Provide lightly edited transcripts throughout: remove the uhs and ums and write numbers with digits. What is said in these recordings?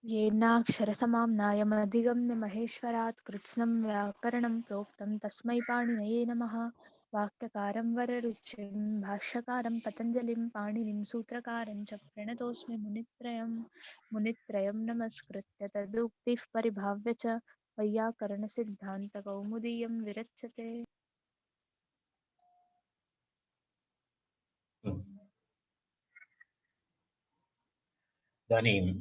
येनाक्षरसमाम्नायमधिगम्य महेश्वरात् कृत्स्नं व्याकरणं प्रोक्तं तस्मै पाणिनये नमः। वाक्यकारं वररुचिं भाष्यकारं पतञ्जलिं पाणिनिं सूत्रकारं च प्रणतोऽस्मि मुनित्रयं नमस्कृत्य तदुक्तिः परिभाव्य च वैयाकरणसिद्धान्तकौमुदीयं विरच्यते। इदानीम्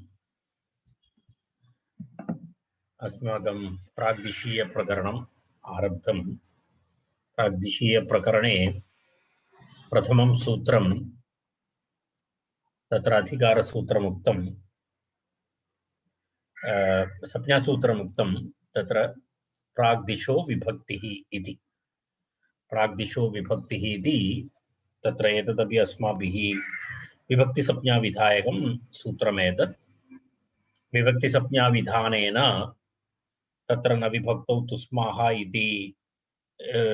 अस्माकं प्राग्दिशीयप्रकरणम् आरब्धम्। प्राग्दिशीयप्रकरणे प्रथमं सूत्रं तत्र अधिकारसूत्रमुक्तं, संज्ञासूत्रमुक्तं। तत्र प्राग्दिशो विभक्तिः इति। प्राग्दिशो विभक्तिः इति तत्र एतदपि अस्माभिः विभक्तिसंज्ञाविधायकं सूत्रमेतत्। विभक्तिसंज्ञाविधानेन तत्र न विभक्तौ तुस्माः इति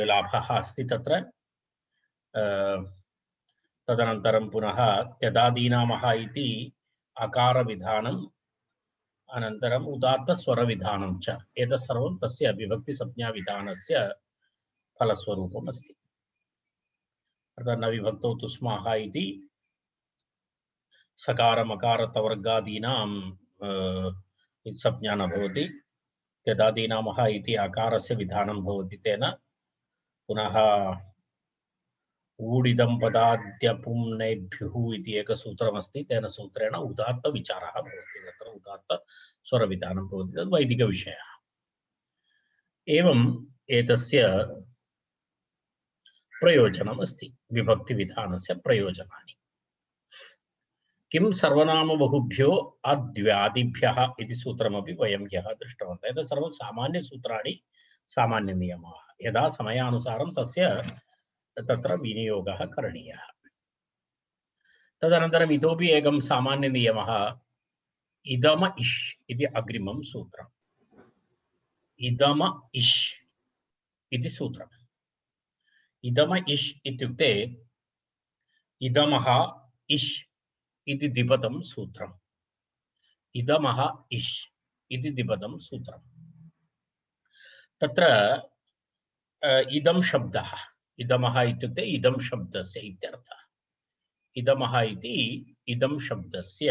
लाभः अस्ति तत्र। तदनन्तरं पुनः त्यदादीनामः इति अकारविधानम्, अनन्तरम् उदात्तस्वरविधानं च, एतत् सर्वं तस्य विभक्तिसंज्ञाविधानस्य फलस्वरूपम् अस्ति। अर्थात् न विभक्तौ तुस्माः इति सकारमकारतवर्गादीनां संज्ञा न भवति। त्यदादीनामः इति अकारस्य विधानं भवति। तेन पुनः ऊडिदं पदाद्यपुम्नेभ्युः इति एकसूत्रमस्ति। तेन सूत्रेण उदात्तविचारः भवति। तत्र उदात्तस्वरविधानं भवति। तद् वैदिकविषयः। एवम् एतस्य प्रयोजनम् अस्ति। विभक्तिविधानस्य प्रयोजनानि किं? सर्वनामबहुभ्यो अद्व्यादिभ्यः इति सूत्रमपि वयं ह्यः दृष्टवन्तः। एतत् सर्वं सामान्यसूत्राणि, सामान्यनियमाः। यदा समयानुसारं तस्य तत्र विनियोगः करणीयः। तदनन्तरम् इतोपि एकं सामान्यनियमः, इदम इष् इति अग्रिमं सूत्रम्। इदम इष् इति सूत्रम्। इदम इष् इत्युक्ते इदमः इष् इति द्विपदं सूत्रम्। इदमः इष् इति द्विपदं सूत्रम्। तत्र इदं शब्दः, इदमः इत्युक्ते इदं शब्दस्य इत्यर्थः। इदमः इति इदं शब्दस्य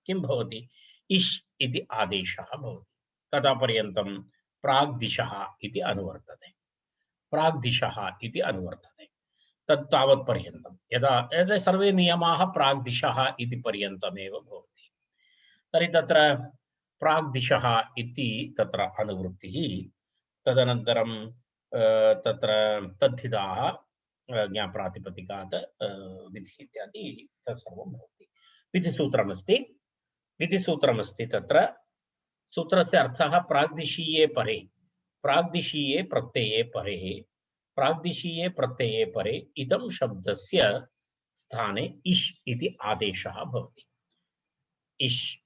किं भवति? इष् इति आदेशः भवति। कदा पर्यन्तं? प्राग्दिशः इति अनुवर्तते। प्राग्दिशः इति अनुवर्तते। तत् तावत् पर्यन्तं। यदा एते सर्वे नियमाः प्राग्दिशः इति पर्यन्तमेव भवति। तर्हि तत्र प्राग्दिशः इति तत्र अनुवृत्तिः। तदनन्तरं तत्र तद्धिताः ज्ञाप्रातिपदिकात् विधिः इत्यादि तत्सर्वं भवति। विधिसूत्रमस्ति। विधिसूत्रमस्ति तत्र सूत्रस्य अर्थः प्राग्दिशीये परे, प्राग्दिशीये प्रत्यये परे, प्राग्दिशीये प्रत्यये परे इदं शब्दस्य स्थाने इष् इति आदेशः भवति। इष्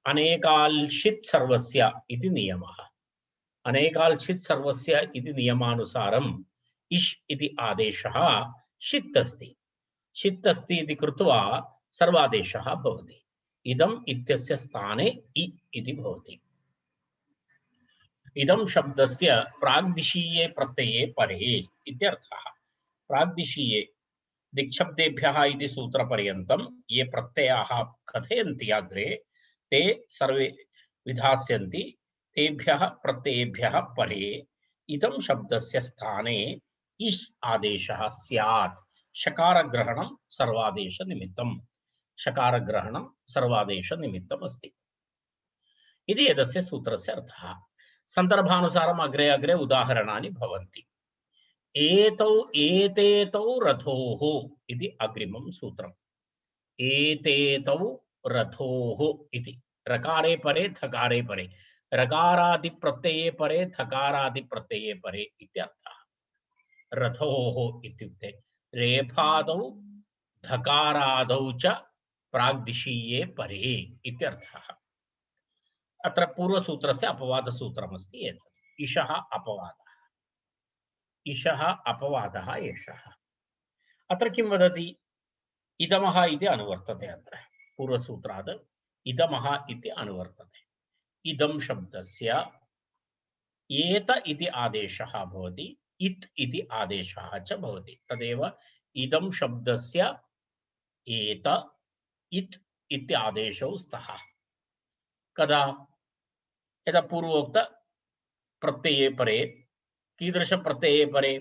अनेकाल्शित् सर्वस्य इति नियमः। अनेकाल्शित् सर्वस्य इति नियमानुसारम् इष् इति आदेशः षित् अस्ति। षित् अस्ति इति कृत्वा सर्वादेशः भवति। इदम् इत्यस्य स्थाने इ इति भवति। इदं शब्दस्य प्राग्दिशीये प्रत्यये परे इत्यर्थः। प्राग्दिशीये दिक्शब्देभ्यः इति सूत्रपर्यन्तं ये प्रत्ययाः कथयन्ति अग्रे, ते सर्वे विधास्यन्ति। तेभ्यः प्रत्ययेभ्यः परे इदं शब्दस्य स्थाने इष् आदेशः स्यात्। शकारग्रहणं सर्वादेशनिमित्तं, शकारग्रहणं सर्वादेशनिमित्तम् अस्ति इति एतस्य सूत्रस्य अर्थः। सन्दर्भानुसारम् अग्रे अग्रे उदाहरणानि भवन्ति। एतौ एतेतौ रथोः इति अग्रिमं सूत्रम्। एतेतौ रथोः इति रकारे परे थकारे परे, रकारादिप्रत्यये परे थकारादिप्रत्यये परे इत्यर्थः। रथोः इत्युक्ते रेफादौ धकारादौ च प्राग्दिशीये परे इत्यर्थः। अत्र पूर्वसूत्रस्य अपवादसूत्रमस्ति एतत्। इषः अपवादः, इषः अपवादः एषः। अत्र किं वदति? इदमः इति अनुवर्तते। अत्र पूर्वसूत्रात् इदमः इति अनुवर्तते। इदं शब्दस्य एत इति आदेशः भवति, इत् इति आदेशः च भवति। तदेव इदं शब्दस्य एत इत् इति आदेशौ स्तः। कदा? यदा पूर्वोक्त प्रत्यये परे, कीदृश प्रत्यये परे?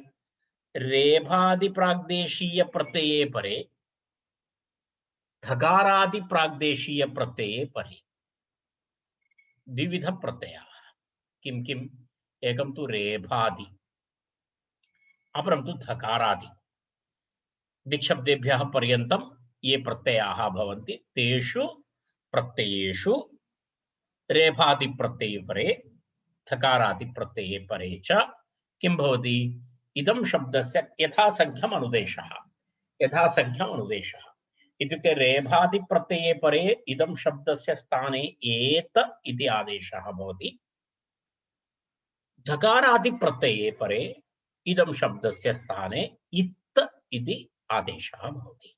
रेफादि प्राग्देशीय प्रत्यये परे, धकारादि प्राग्देशीय प्रत्यये परे। द्विविध प्रत्ययाः। किं किम्? एकं तु रेफादि, अपरं तु धकारादि। दिक्शब्देभ्यः पर्यन्तं ये प्रत्ययाः भवन्ति तेषु प्रत्ययेषु रेफादि प्रत्यये परे, धकारादि प्रत्यये परे च किं भवति? इदं शब्दस्य यथासंख्यम् अनुदेशः। यथासंख्यम् अनुदेशः इत्युक्ते रेफादि प्रत्यये परे इदं शब्दस्य स्थाने एत इति आदेशः भवति। धकारादि प्रत्यये परे इदं शब्दस्य स्थाने इत् इति आदेशः भवति।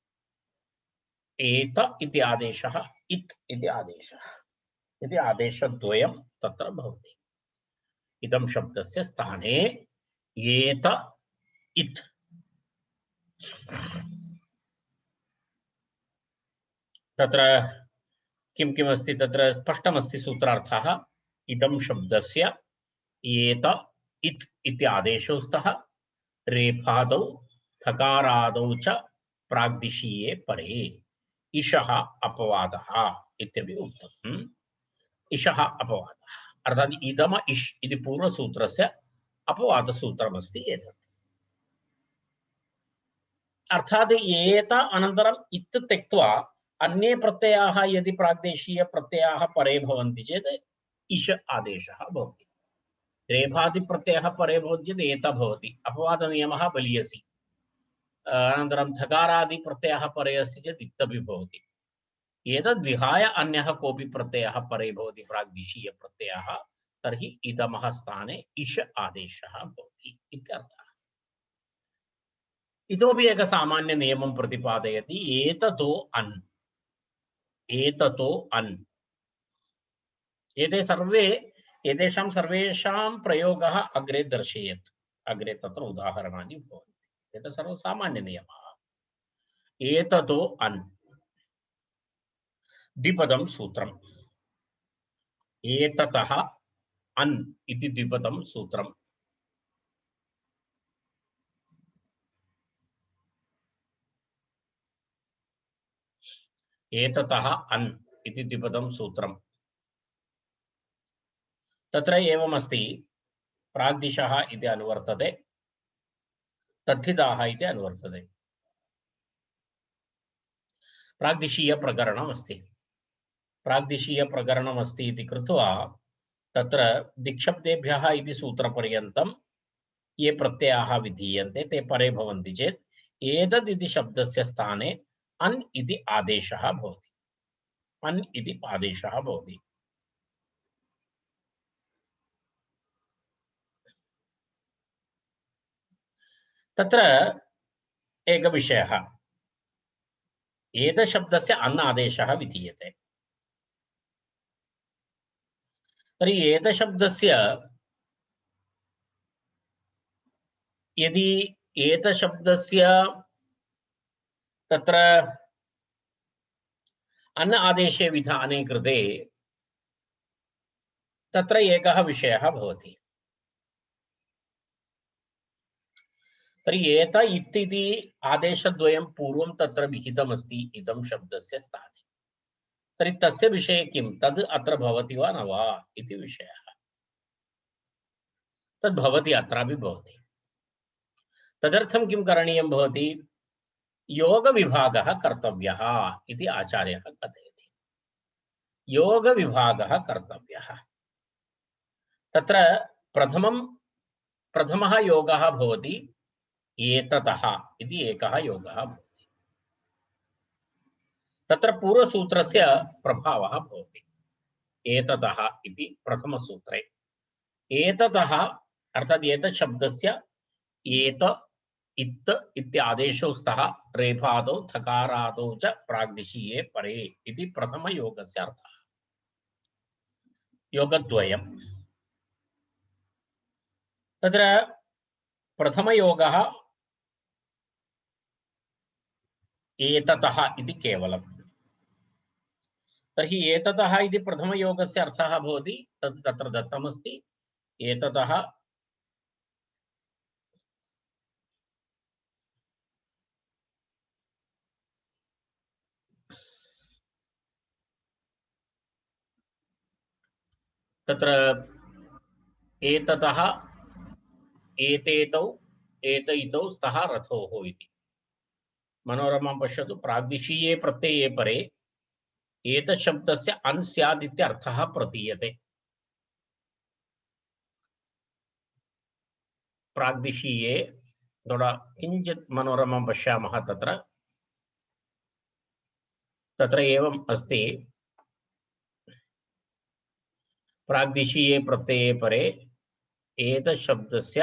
एत इति आदेशः, इत् इति आदेशः इति आदेशद्वयं तत्र भवति। इदं शब्दस्य स्थाने एत इत्। तत्र किं किमस्ति? तत्र स्पष्टमस्ति सूत्रार्थः। इदं शब्दस्य एत इत् इति आदेशौ स्तः रेफादौ थकारादौ च प्राग्दिशीये परे। इशः अपवादः इत्यपि उक्तम्। इशः अपवादः अर्थात् इदम इष् इति पूर्वसूत्रस्य अपवादसूत्रमस्ति एतत्। अर्थात् एत अनन्तरम् इत् त्यक्त्वा अन्ये प्रत्ययाः यदि प्राग्देशीय प्रत्ययाः परे भवन्ति चेत् इश आदेशः भवति। रेफादि प्रत्ययः परे भवति चेत् एत भवति, अपवादनियमः बलीयसि। अनन्तरं धकारादि प्रत्ययः परे अस्ति चेत् इत् अपि भवति। एतद् विहाय अन्यः कोऽपि प्रत्ययः परे भवति प्राग्दिशीय प्रत्ययः, तर्हि इदमः स्थाने इश आदेशः भवति इत्यर्थः। इतोपि एकः सामान्य नियमं प्रतिपादयति। एततो अन्, एततो अन्, एते सर्वे, एतेषां सर्वेषां प्रयोगः अग्रे दर्शयेत्। अग्रे तत्र उदाहरणानि भवन्ति। एतत् सर्वं सामान्य नियमः। एततो अन् द्विपदं सूत्रम्। एततः अन् इति द्विपदं सूत्रम्। एततः अन् इति द्विपदं सूत्रम्। तत्र एवमस्ति, प्राग्दिशः इति अनुवर्तते, तद्धिताः इति अनुवर्तते। प्राग्दिशीय प्रकरणमस्ति। प्राग्दिशीय प्रकरणमस्ति इति कृत्वा तत्र दिक्शब्देभ्यः इति सूत्रपर्यन्तं ये प्रत्ययाः विधीयन्ते ते परे भवन्ति चेत् एतद् इति शब्दस्य स्थाने अन् इति आदेशः भवति। अन् इति आदेशः भवति। तत्र एकः विषयः, एतत् शब्दस्य अन् आदेशः विधीयते। तर्हि एतत् शब्दस्य यदि एतत् शब्दस्य तत्र अन् आदेशे विधाने कृते तत्र एकः विषयः भवति। तर्हि एत इति आदेशद्वयं पूर्वं तत्र विहितमस्ति इदं शब्दस्य स्थाने। तर्हि तस्य विषये किं? तद् अत्र भवति वा न वा इति विषयः। तद् भवति, अत्रापि भवति। तदर्थं किं करणीयं भवति? योगविभागः कर्तव्यः इति आचार्यः कथयति। योगविभागः कर्तव्यः। तत्र प्रथमः योगः भवति एततः इति एकः योगः भवति। तत्र पूर्वसूत्रस्य प्रभावः भवति। एततः इति प्रथमसूत्रे एततः अर्थात् एतत् शब्दस्य एत इत् इति आदेशौ स्तः रेफादौ थकारादौ च प्राग्दिशीये परे इति प्रथमयोगस्य अर्थः। योगद्वयम्। तत्र प्रथमयोगः एततः इति केवलम्। तर्हि एततः इति प्रथमयोगस्य अर्थः भवति, तत् तत्र दत्तमस्ति। एततः तत्र एततः एतेतौ एतैतौ स्तः रथोः इति। मनोरमां पश्यतु। प्राग्दिशीये प्रत्यये परे एतशब्दस्य अन् स्यात् इत्यर्थः प्रतीयते। प्राग्दिशीये थोड़ा किञ्चित् मनोरमां पश्यामः। तत्र तत्र एवम् अस्ति। प्राग्दिशीये प्रत्यये परे एतशब्दस्य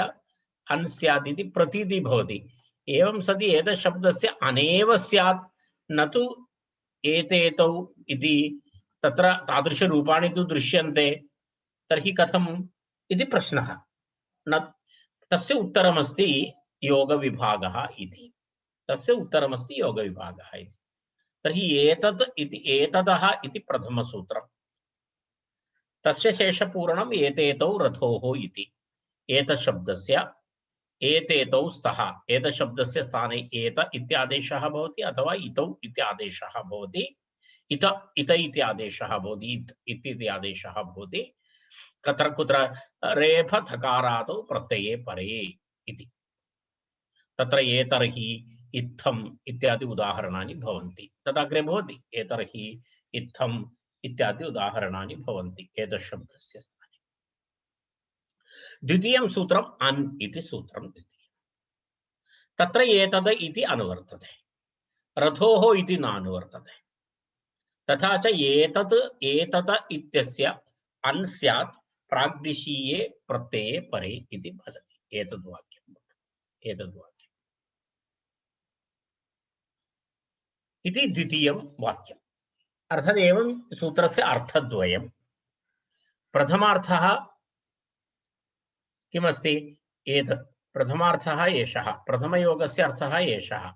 अन् स्यात् इति प्रतीतिः भवति। एवं सति एतशब्दस्य अनेव स्यात्, न तु एतेतौ इति। तत्र तादृशरूपाणि तु दृश्यन्ते। तर्हि कथम् इति प्रश्नः। न तस्य उत्तरमस्ति योगविभागः इति। तस्य उत्तरमस्ति योगविभागः इति। तर्हि एतत् इति एतदः इति प्रथमसूत्रम्। तस्य शेषपूरणम् एतेतौ रथोः इति। एतशब्दस्य एतेतौ स्तः। एतशब्दस्य स्थाने एत इत्यादेशः भवति, अथवा इतौ इत्यादेशः भवति। इत इत इति आदेशः भवति, इत् इति आदेशः भवति। कत्र कुत्र रेफ थकारादौ प्रत्यये परे इति। तत्र एतर्हि इत्थम् इत्यादि उदाहरणानि भवन्ति। तदग्रे भवति। एतर्हि इत्थम् इत्यादि उदाहरणानि भवन्ति एतशब्दस्य स्थाने। द्वितीयं सूत्रम् अन् इति सूत्रं द्वितीयम्। तत्र एतद इति अनुवर्तते, रथोः इति नानुवर्तते। तथा च एतत् एतद इत्यस्य अन् स्यात् प्राग्दिशीये प्रत्यये परे इति भवति। एतद्वाक्यम् एतद्वाक्यम् इति द्वितीयं वाक्यम्। अर्थात् एवं सूत्रस्य अर्थद्वयम्। प्रथमार्थः किमस्ति? एतत् प्रथमार्थः एषः। प्रथमयोगस्य अर्थः एषः।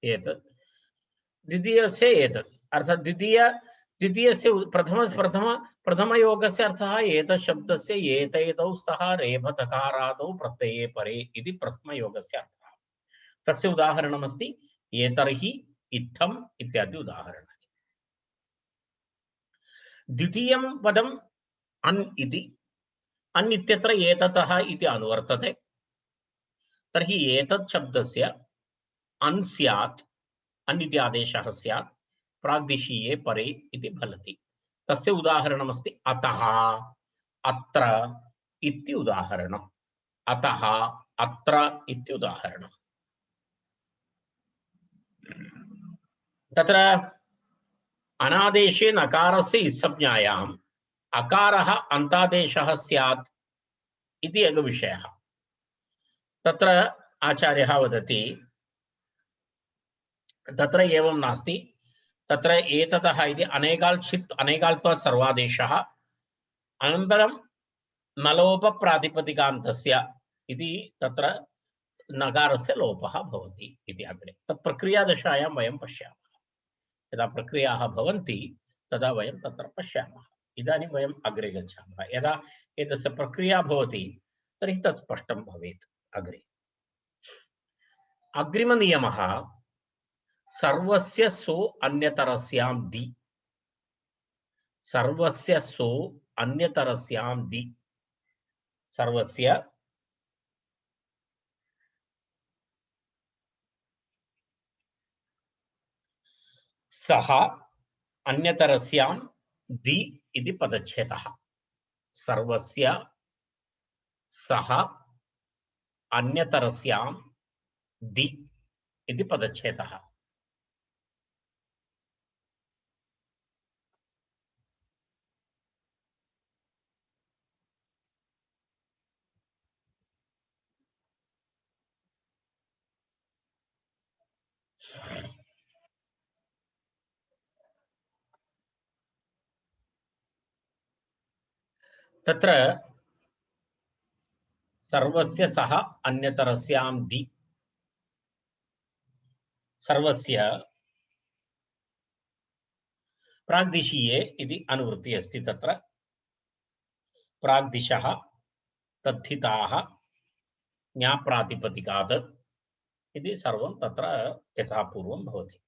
एतत् द्वितीयस्य एतत् अर्थात् द्वितीयस्य प्रथमयोगस्य अर्थः एतशब्दस्य एतैतौ स्तः रेफतकारादौ प्रत्यये परे इति प्रथमयोगस्य अर्थः। तस्य उदाहरणमस्ति एतर्हि इत्थम् इत्यादि उदाहरणानि। द्वितीयं पदम् अन् इति। अन् इत्यत्र एततः इति अनुवर्तते। तर्हि एतत् शब्दस्य अन् स्यात्, अन् इति आदेशः स्यात् प्राग्दिशीये परे इति फलति। तस्य उदाहरणमस्ति अतः, अत्र इति उदाहरणम्। अतः, अत्र इति उदाहरणम्। तत्र अनादेशे नकारस्य इत्संज्ञायाम् अकारः अन्तादेशः स्यात् इति एकः विषयः। तत्र आचार्यः वदति, तत्र एवं नास्ति। तत्र एततः इति अनेकाल्त्वात् सर्वादेशः, अनन्तरं नलोपप्रातिपदिकान्तस्य इति तत्र नकारस्य लोपः भवति इति अग्रे। तत् प्रक्रियादशायां वयं पश्यामः। यदा प्रक्रियाः भवन्ति तदा वयं तत्र पश्यामः। इदानीं वयम् अग्रे गच्छामः। यदा एतस्य प्रक्रिया भवति तर्हि तत् स्पष्टं भवेत् अग्रे। अग्रिमनियमः सर्वस्य सो अन्यतरस्यां दि। सर्वस्य सो अन्यतरस्यां दि। सर्वस्य सः अन्यतरस्यां दि इति पदच्छेदः। सर्वस्य सः अन्यतरस्यां दि इति पदच्छेदः। तत्र सर्वस्य सह अन्यतरस्यां दि सर्वस्य प्राग्दिशीये इति अनुवृत्ति अस्ति। तत्र प्राग्दिशः तद्धिताः ज्ञाप्रातिपदिकात् इति सर्वं तत्र यथापूर्वं भवति।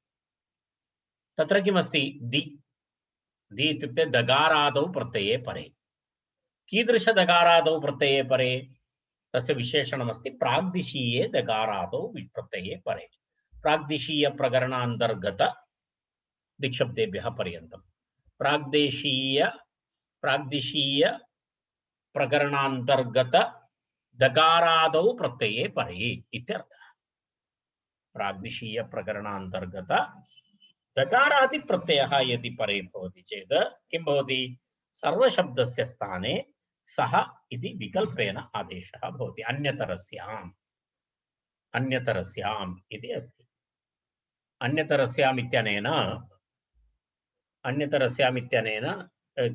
तत्र किमस्ति दि दि इत्युक्ते दगारादौ प्रत्यये परे। कीदृश दगारादौ प्रत्यये परे? तस्य विशेषणमस्ति प्राग्दिशीये दगारादौ प्रत्यये परे। प्राग्दिशीय प्रकरणान्तर्गत दिक्शब्देभ्यः पर्यन्तं प्राग्दिशीय प्रकरणान्तर्गत दकारादौ प्रत्यये परे इत्यर्थः। प्राग्दिशीय प्रकरणान्तर्गत दकारादि प्रत्ययः यदि परे भवति चेत् किं भवति? सर्वशब्दस्य स्थाने सः इति विकल्पेन आदेशः भवति। अन्यतरस्याम् इति अस्ति। अन्यतरस्याम् इत्यनेन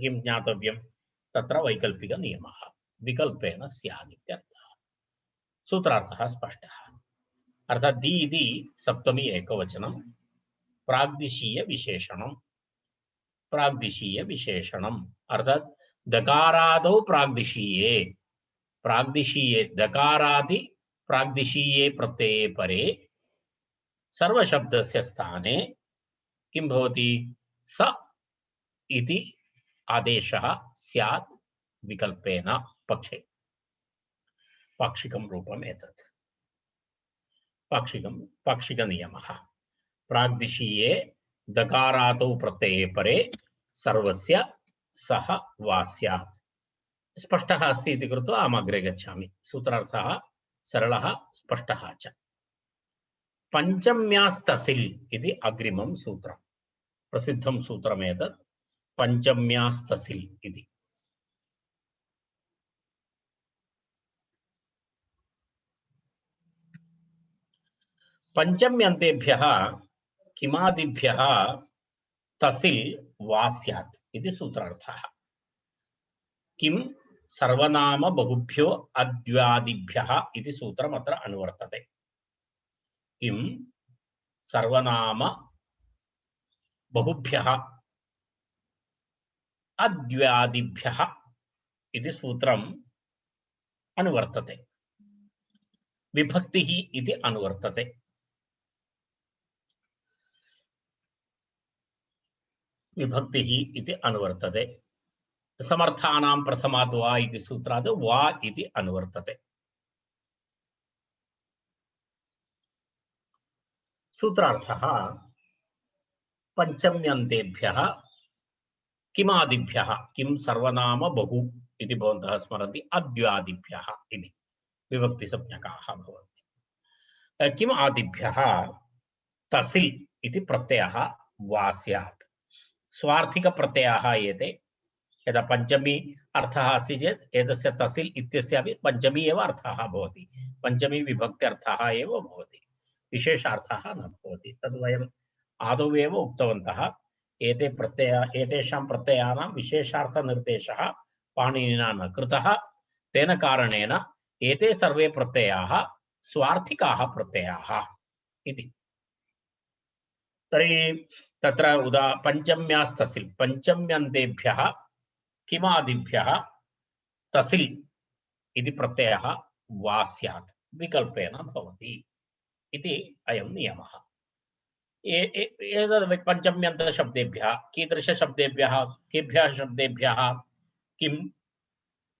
किं ज्ञातव्यं? तत्र वैकल्पिक नियमः विकल्पेन स्यात् इत्यर्थः। सूत्रार्थः स्पष्टः। अर्थात् दि इति सप्तमी एकवचनं प्राग्दिशीय विशेषणम् अर्थात् दकारादौ प्राग्दिशीये दकारादि प्राग्दिशीये प्रत्यये परे सर्वशब्दस्य स्थाने किं भवति? स इति आदेशः स्यात् विकल्पेन पक्षे। पाक्षिकं रूपम् एतत् पाक्षिक नियमः। प्राग्दिशीये दकारादौ प्रत्यये परे सर्वस्य सः वा स्यात्। स्पष्टः अस्ति इति कृत्वा अहमग्रे गच्छामि। सूत्रार्थः सरलः स्पष्टः च। पञ्चम्यास्तसिल् इति अग्रिमं सूत्रं, प्रसिद्धं सूत्रमेतत् पञ्चम्यास्तसिल् इति। पञ्चम्यन्तेभ्यः किमादिभ्यः तसिल् वा स्यात् इति सूत्रार्थः। किं सर्वनाम बहुभ्यो अद्वादिभ्यः इति सूत्रम् अत्र अनुवर्तते। किं सर्वनाम बहुभ्यः अद्वादिभ्यः इति सूत्रम् अनुवर्तते। विभक्तिः इति अनुवर्तते। समर्थानां प्रथमात् वा इति सूत्रात् वा इति अनुवर्तते। सूत्रार्थः पञ्चम्यन्तेभ्यः किमादिभ्यः किं सर्वनाम बहु इति भवन्तः स्मरन्ति अद्वादिभ्यः इति विभक्तिसंज्ञकाः भवन्ति। किम् आदिभ्यः तसिल् इति प्रत्ययः वा स्यात्। स्वार्थिक प्रत्ययः एते। यदा पञ्चमी अर्थः अस्ति चेत् एतस्य तसिल् इत्यस्यापि पञ्चमी एव अर्थः भवति। पञ्चमी विभक्त्यर्थः एव भवति, विशेषार्थः न भवति। तद् वयम् आदौ एव उक्तवन्तः। एतेषां प्रत्ययानां विशेषार्थनिर्देशः पाणिनिना न कृतः। तेन कारणेन एते सर्वे प्रत्ययाः स्वार्थिकाः प्रत्ययाः इति। तर्हि तत्र पञ्चम्यास्तसिल् पञ्चम्यन्तेभ्यः किमादिभ्यः तसिल् इति प्रत्ययः वा स्यात् विकल्पेन भवति इति अयं नियमः। एतद् पञ्चम्यन्तशब्देभ्यः कीदृशशब्देभ्यः केभ्यः शब्देभ्यः किं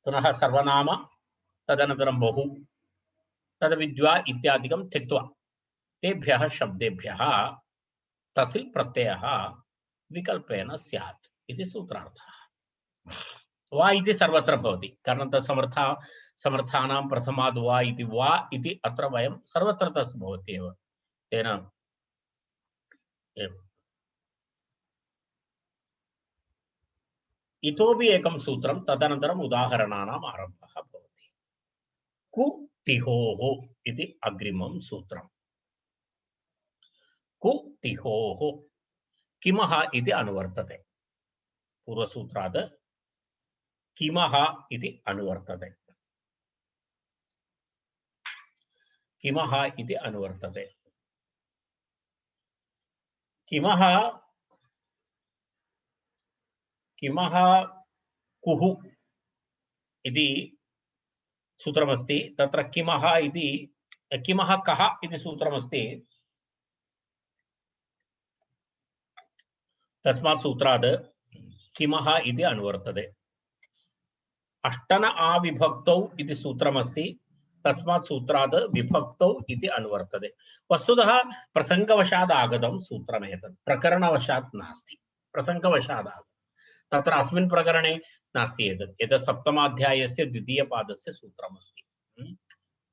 पुनः सर्वनाम तदनन्तरं बहु तद्विद्वा इत्यादिकं त्यक्त्वा तेभ्यः शब्देभ्यः तसिल् प्रत्ययः विकल्पेन स्यात् इति सूत्रार्थः। वा इति सर्वत्र भवति। कारणं समर्थानां प्रथमाद् वा इति अत्र वयं सर्वत्र तस् भवति एव। तेन इतोपि एकं सूत्रं तदनन्तरम् उदाहरणानाम् आरम्भः भवति। कुतिहोः इति अग्रिमं सूत्रम्। कुतिहोः किमः इति अनुवर्तते। पूर्वसूत्रात् किमः इति अनुवर्तते। किमः इति अनुवर्तते। किमः किमः कुः इति सूत्रमस्ति। तत्र किमः इति किमः कः इति सूत्रमस्ति। तस्मात् सूत्रात् किमः इति अनुवर्तते। अष्टन आविभक्तौ इति सूत्रमस्ति। तस्मात् सूत्रात् विभक्तौ इति अनुवर्तते। वस्तुतः प्रसंगवशात् आगतं सूत्रमेतत्, प्रकरणवशात् नास्ति। प्रसंगवशात् आगतं। तत्र अस्मिन् प्रकरणे नास्ति एतत्। एतत् सप्तमाध्यायस्य द्वितीयपादस्य सूत्रमस्ति।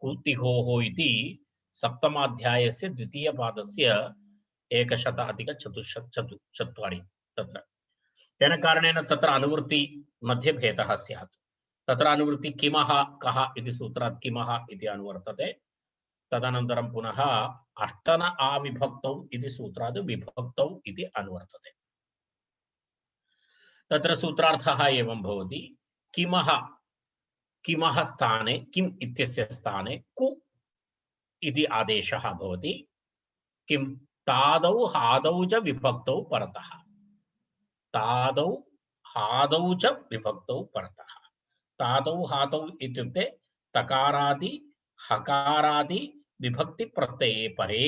कूतिहोः इति सप्तमाध्यायस्य द्वितीयपादस्य 100+4 तत्र। तेन कारणेन तत्र अनुवृत्ति मध्ये भेदः स्यात्। तत्र अनुवृत्ति किमः कः इति सूत्रात् किमः इति अनुवर्तते। तदनन्तरं पुनः अष्टन आविभक्तौ इति सूत्रात् विभक्तौ इति अनुवर्तते। तत्र सूत्रार्थः एवं भवति। किमः किमः स्थाने किम् इत्यस्य स्थाने कु इति आदेशः भवति। किं तादौ हादौ च विभक्तौ परतः। तादौ हादौ च विभक्तौ परतः। तादौ हादौ इत्युक्ते तकारादि हकारादि विभक्ति प्रत्यये परे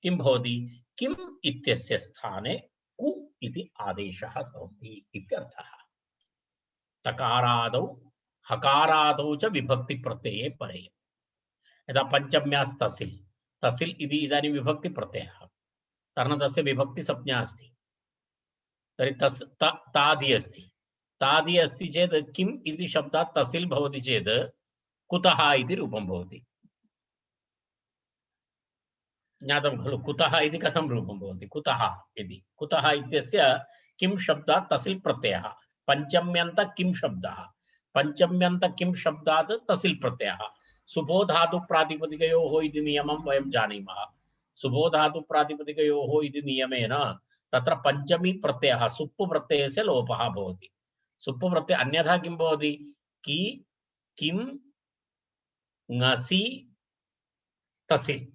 किं भवति, किम् इत्यस्य स्थाने कु इति आदेशः भवति इत्यर्थः। तकारादौ हकारादौ च विभक्ति प्रत्यये परे। यदा पंचम्यास् तसिल्, तसिल् इति इदानीं विभक्ति प्रत्ययः, कारणं तस्य विभक्ति संज्ञा अस्ति। तर्हि तस् तादि अस्ति। तादि अस्ति चेत् किम् इति शब्दात् तसिल् भवति चेत् कुतः इति रूपं भवति। ज्ञातं खलु कुतः इति कथं रूपं भवति। कुतः इति, कुतः इत्यस्य किं शब्दात् तसिल् प्रत्ययः। पंचम्यन्त किं शब्दः, पंचम्यन्त किं शब्दात् तसिल् प्रत्ययः। सुबो धातु प्रातिपदिकयोः इति नियमं वयं जानीमः। सुबो धातु प्रातिपदिकयोः इति नियमेन तत्र पंचमी प्रत्ययः सुप्पु प्रत्ययस्य लोपः भवति। सुप्पु प्रत्यय अन्यथा किं भवति, कि किं ङसि तसिल्।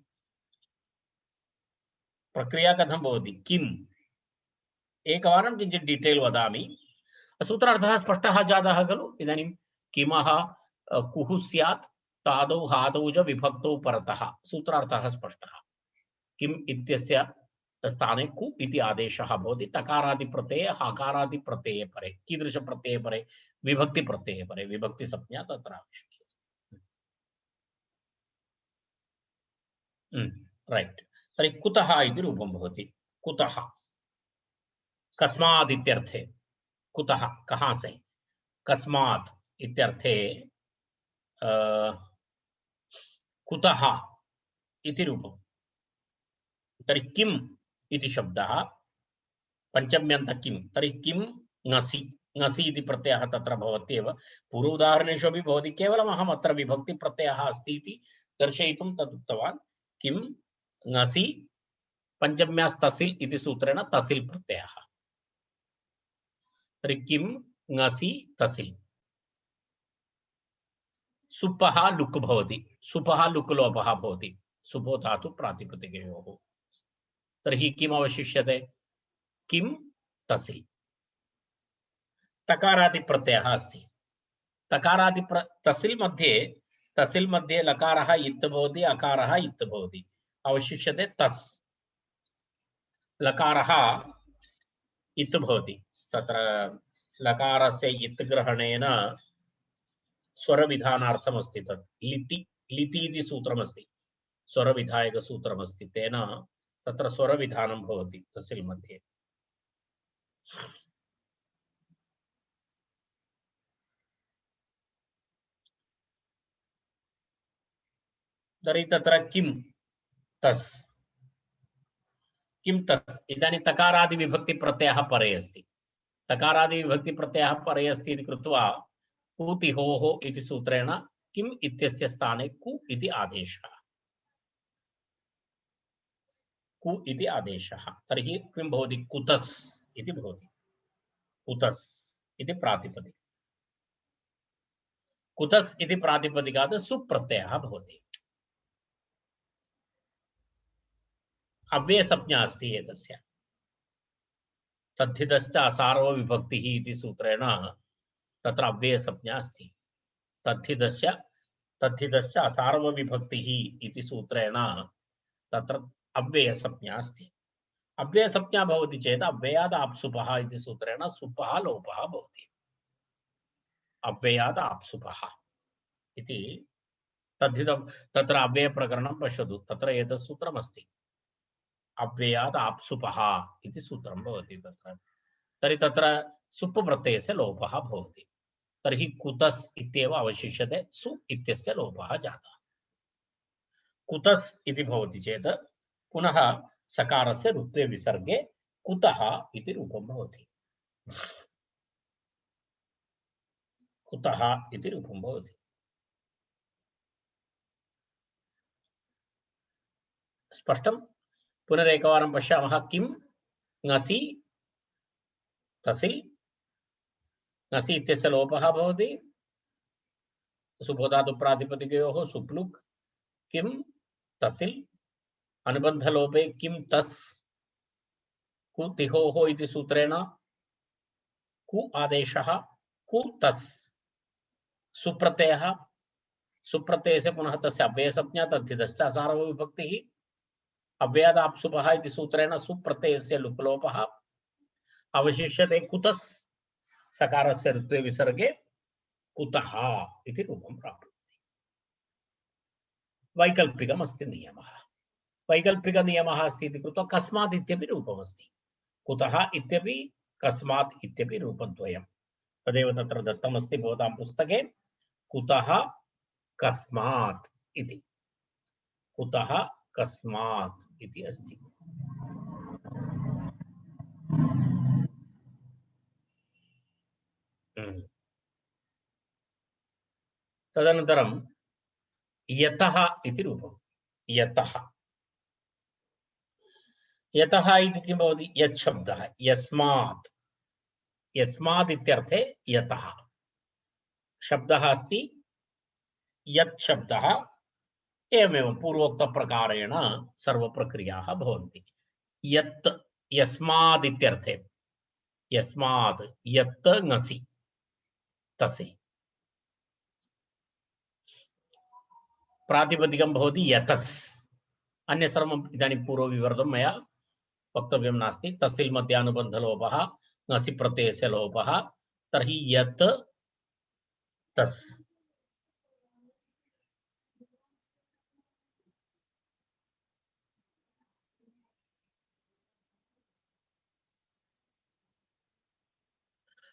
प्रक्रिया कथं भवति, किम् एकवारं किञ्चित् डिटेल् वदामि। सूत्रार्थः स्पष्टः जातः खलु। इदानीं किमः कुः स्यात् तादौ हादौ च विभक्तौ परतः। सूत्रार्थः स्पष्टः। किम् इत्यस्य स्थाने कु इति आदेशः भवति। तकारादि प्रत्यये हकारादि प्रत्यये परे। कीदृश प्रत्यये परे, विभक्ति प्रत्यये परे। विभक्ति संज्ञा तत्र आवश्यकी अस्ति। राइट। तर्हि कुतः इति रूपं भवति। कुतः कस्मात् इत्यर्थे कुतः कहाँ से, कस्मात् इत्यर्थे कुतः इति रूपम्। तर्हि किम् इति शब्दः पंचम्यन्त किं, तर्हि किं ङसि, ङसि इति प्रत्ययः तत्र भवत्येव। पूर्व उदाहरणेषु अपि भवति, केवलम् अहम् अत्र विभक्ति प्रत्ययः अस्ति इति दर्शयितुं तदुक्तवान्। किं ङसि पंचम्यास् तसिल् इति सूत्रेण तसिल् प्रत्ययः। तर्हि किं ङसि तसिल्। सुपः लुक् भवति, सुपः लुक् लोपः भवति सुपो धातु प्रातिपदिकयोः। तर्हि किम् अवशिष्यते, किं तसिल्। तकारादि प्रत्ययः अस्ति। तकारादि तसिल् मध्ये लकारः इत् भवति, अकारः इत् भवति, अवशिष्यते तस्। लकारः इत् भवति। तत्र लकारस्य इत् ग्रहणेन स्वरविधानार्थमस्ति तत् लिति, लिति इति सूत्रमस्ति, स्वरविधायकसूत्रमस्ति। तेन तत्र स्वरविधानं भवति तसिल् मध्ये। तर्हि तत्र किं तस्, किं तस्। इदानीं तकारादि विभक्ति प्रत्ययः परे अस्ति। तकारादि विभक्ति प्रत्ययः परे अस्ति इति कृत्वा कूतिहोः इति सूत्रेण किम् इत्यस्य स्थाने कु इति आदेशः। कु इति आदेशः। तर्हि किं भवति, कुतस् इति भवति। कुतस् इति प्रातिपदिकम्। कुतस् इति प्रातिपदिकात् सुप्रत्ययः भवति। अव्ययसंज्ञा अस्ति एतस्य। तद्धितश्च असार्वविभक्तिः इति सूत्रेण तत्र अव्ययसंज्ञा अस्ति। तद्धितश्च असार्वविभक्तिः इति सूत्रेण तत्र अव्ययसंज्ञा अस्ति। अव्ययसंज्ञा भवति चेत् अव्ययात् आप्सुपः इति सूत्रेण सुपः लोपः भवति। अव्ययात् आप्सुपः इति तद्धितं तत्र अव्ययप्रकरणं पश्यतु। तत्र एतत् सूत्रमस्ति। अव्ययात् आप्सुपः इति सूत्रं भवति तत्र। तर्हि तत्र सुप् प्रत्ययस्य लोपः भवति। तर्हि कुतस् इत्येव अवशिष्यते। सु इत्यस्य लोपः जातः। कुतस् इति भवति चेत् पुनः सकारस्य रुत्वे विसर्गे कुतः इति रूपं भवति। कुतः इति रूपं भवति। स्पष्टं? पुनरेकवारं पश्यामः। किं ङसि तसिल्। ङसि इत्यस्य लोपः भवति सुबोधातुप्रातिपदिकयोः सुप्लुक्। किं तसिल् अनुबन्धलोपे किं तस् कु तिहोः इति सूत्रेण कु आदेशः कु तस् सुप्रत्ययः। सुप्रत्ययस्य पुनः तस्य अव्ययसंज्ञा तद्धितश्च असार्वविभक्तिः। अव्ययात् आप्सुपः इति सूत्रेण सुप्रत्ययस्य लुक्लोपः अवशिष्यते कुतस् सकारस्य ऋत्वे विसर्गे कुतः इति रूपं प्राप्नोति। वैकल्पिकम् अस्ति नियमः। वैकल्पिकनियमः अस्ति इति कृत्वा कस्मात् इत्यपि रूपमस्ति। कुतः इत्यपि कस्मात् इत्यपि रूपद्वयं तदेव तत्र दत्तमस्ति भवतां पुस्तके। कुतः कस्मात् इति। कुतः कस्मात् इति अस्ति। तदनन्तरं यतः इति रूपं। यतः यतः इति किं भवति? यत् शब्दः यस्मात्। यस्मात् इत्यर्थे यतः शब्दः अस्ति। यत् शब्दः एवमेव पूर्वोक्तप्रकारेण सर्वप्रक्रियाः भवन्ति। यत् यस्मात् इत्यर्थे यस्मात् यत् ङसि तसि प्रातिपदिकं भवति यतस्। अन्य सर्वम् इदानीं पूर्वविवृतं मया वक्तव्यं नास्ति। तस्सिल् मध्ये अनुबन्धलोपः ङसि प्रत्ययस्य लोपः। तर्हि यत् तस्।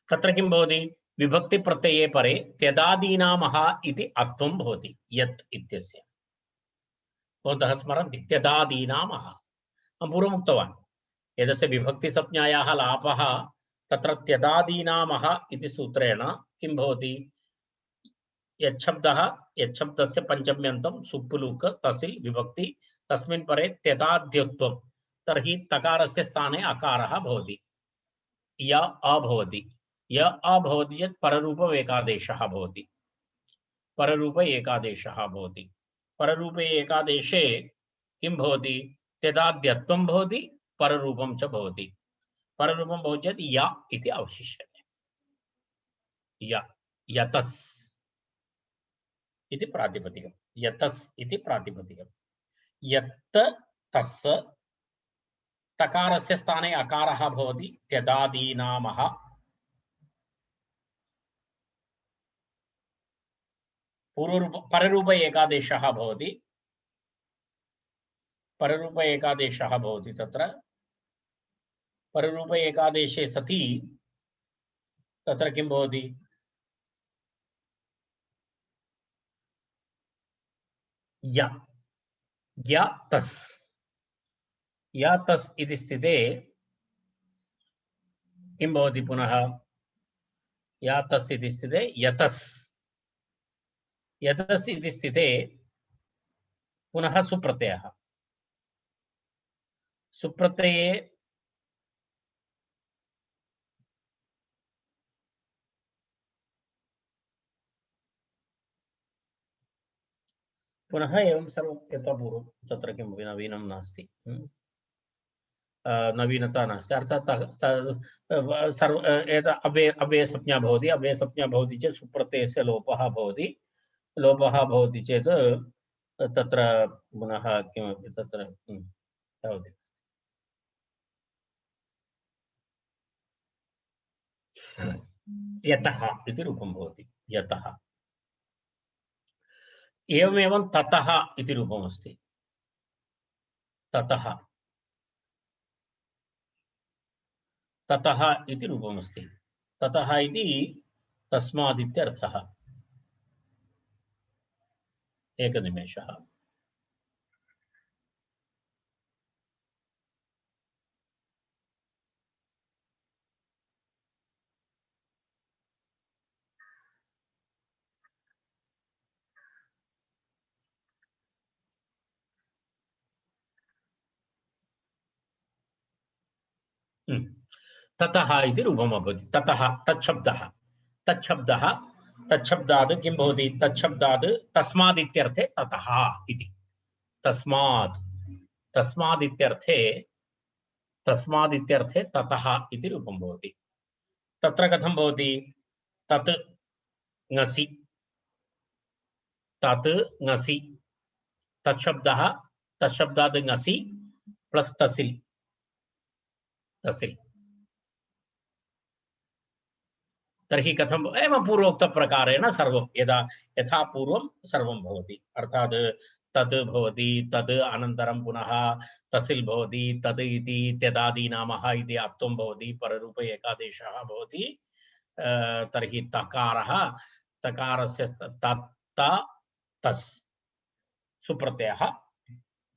तत्र किं भवति? विभक्ति प्रत्यये परे त्यदादीनामः इति अत्वं भवति यत् इत्यस्य। भवन्तः स्मरन्ति त्यदादीनामः? अहं पूर्वम् उक्तवान् एतस्य विभक्तिसंज्ञायाः लाभः तत्र त्यदादीनामः इति सूत्रेण किं भवति? यच्छब्दस्य पञ्चम्यन्तं सुप्पुलुक् तसिल् विभक्ति तस्मिन् परे त्यदाद्यत्वं। तर्हि तकारस्य स्थाने अकारः भवति। य अभवति। य अभवति चेत् पररूप एकादेशः भवति। पररूप एकादेशः भवति। पररूपे एकादेशे किं भवति? त्यदाद्यत्वं भवति, पररूपं च भवति। पररूपं भवति चेत् य इति अवशिष्यते। य यतस् इति प्रातिपदिकं। यतस् इति प्रातिपदिकं। यत् तस् तकारस्य स्थाने अकारः भवति त्यदादीनामः। पररूप एकादेशः भवति। पररूप एकादेशः भवति। तत्र पररूप एकादेशे सति तत्र किं भवति? य तस्। य तस् इति स्थिते किं भवति पुनः? य तस् इति स्थिते यतस्। यतस् इति स्थिते पुनः सुप्रत्ययः। सुप्रत्यये पुनः एवं सर्वं यथा पूर्वं तत्र किमपि नवीनं नास्ति। नवीनता नास्ति, अर्थात् सर्व अव्ययसंज्ञा भवति, अव्ययसंज्ञा भवति चेत् सुप्रत्ययस्य लोपः भवति, लोपः भवति चेत् तत्र पुनः किमपि तत्र तावदेव। यतः इति रूपं भवति, यतः। एवमेवं ततः इति रूपमस्ति, ततः, ततः इति रूपमस्ति, ततः इति तस्मादित्यर्थः। एकनिमेषः। ततः इति रूपम् अभवत्। ततः तच्छब्दः, तच्छब्दः, तच्छब्दात् किं भवति? तच्छब्दात् तस्मात् इत्यर्थे ततः इति। तस्मात्, तस्मात् इत्यर्थे, तस्मात् इत्यर्थे ततः इति रूपं भवति। तत्र कथं भवति? तत् ङसि, तत् ङसि, तच्छब्दः, तच्छब्दात् ङसि प्लस तसिल्, तसिल्। तर्हि कथं एवं पूर्वोक्तप्रकारेण सर्वं यथा पूर्वं सर्वं भवति। अर्थात् तत् भवति, तत् अनन्तरं पुनः तसिल् भवति, तत् इति त्यदादीनामः इति अत्वं भवति, पररूप एकादेशः भवति। तर्हि तकारः, तकारस्य तत् तस् सुप्रत्ययः,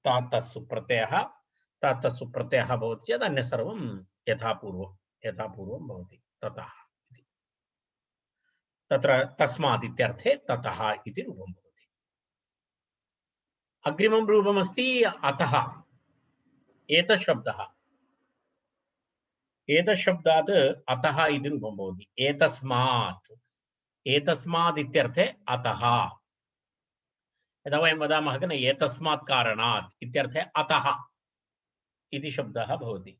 तस् सुप्रत्ययः, तत् सुप्रत्ययः भवति चेत् अन्य सर्वं यथा पूर्वं भवति। ततः तत्र तस्मात् इत्यर्थे ततः इति रूपं भवति। अग्रिमं रूपमस्ति अतः। एतशब्दः, एतशब्दात् अतः इति रूपं भवति। एतस्मात्, एतस्मात् इत्यर्थे अतः। यदा वयं वदामः किल एतस्मात् कारणात् इत्यर्थे अतः इति शब्दः भवति,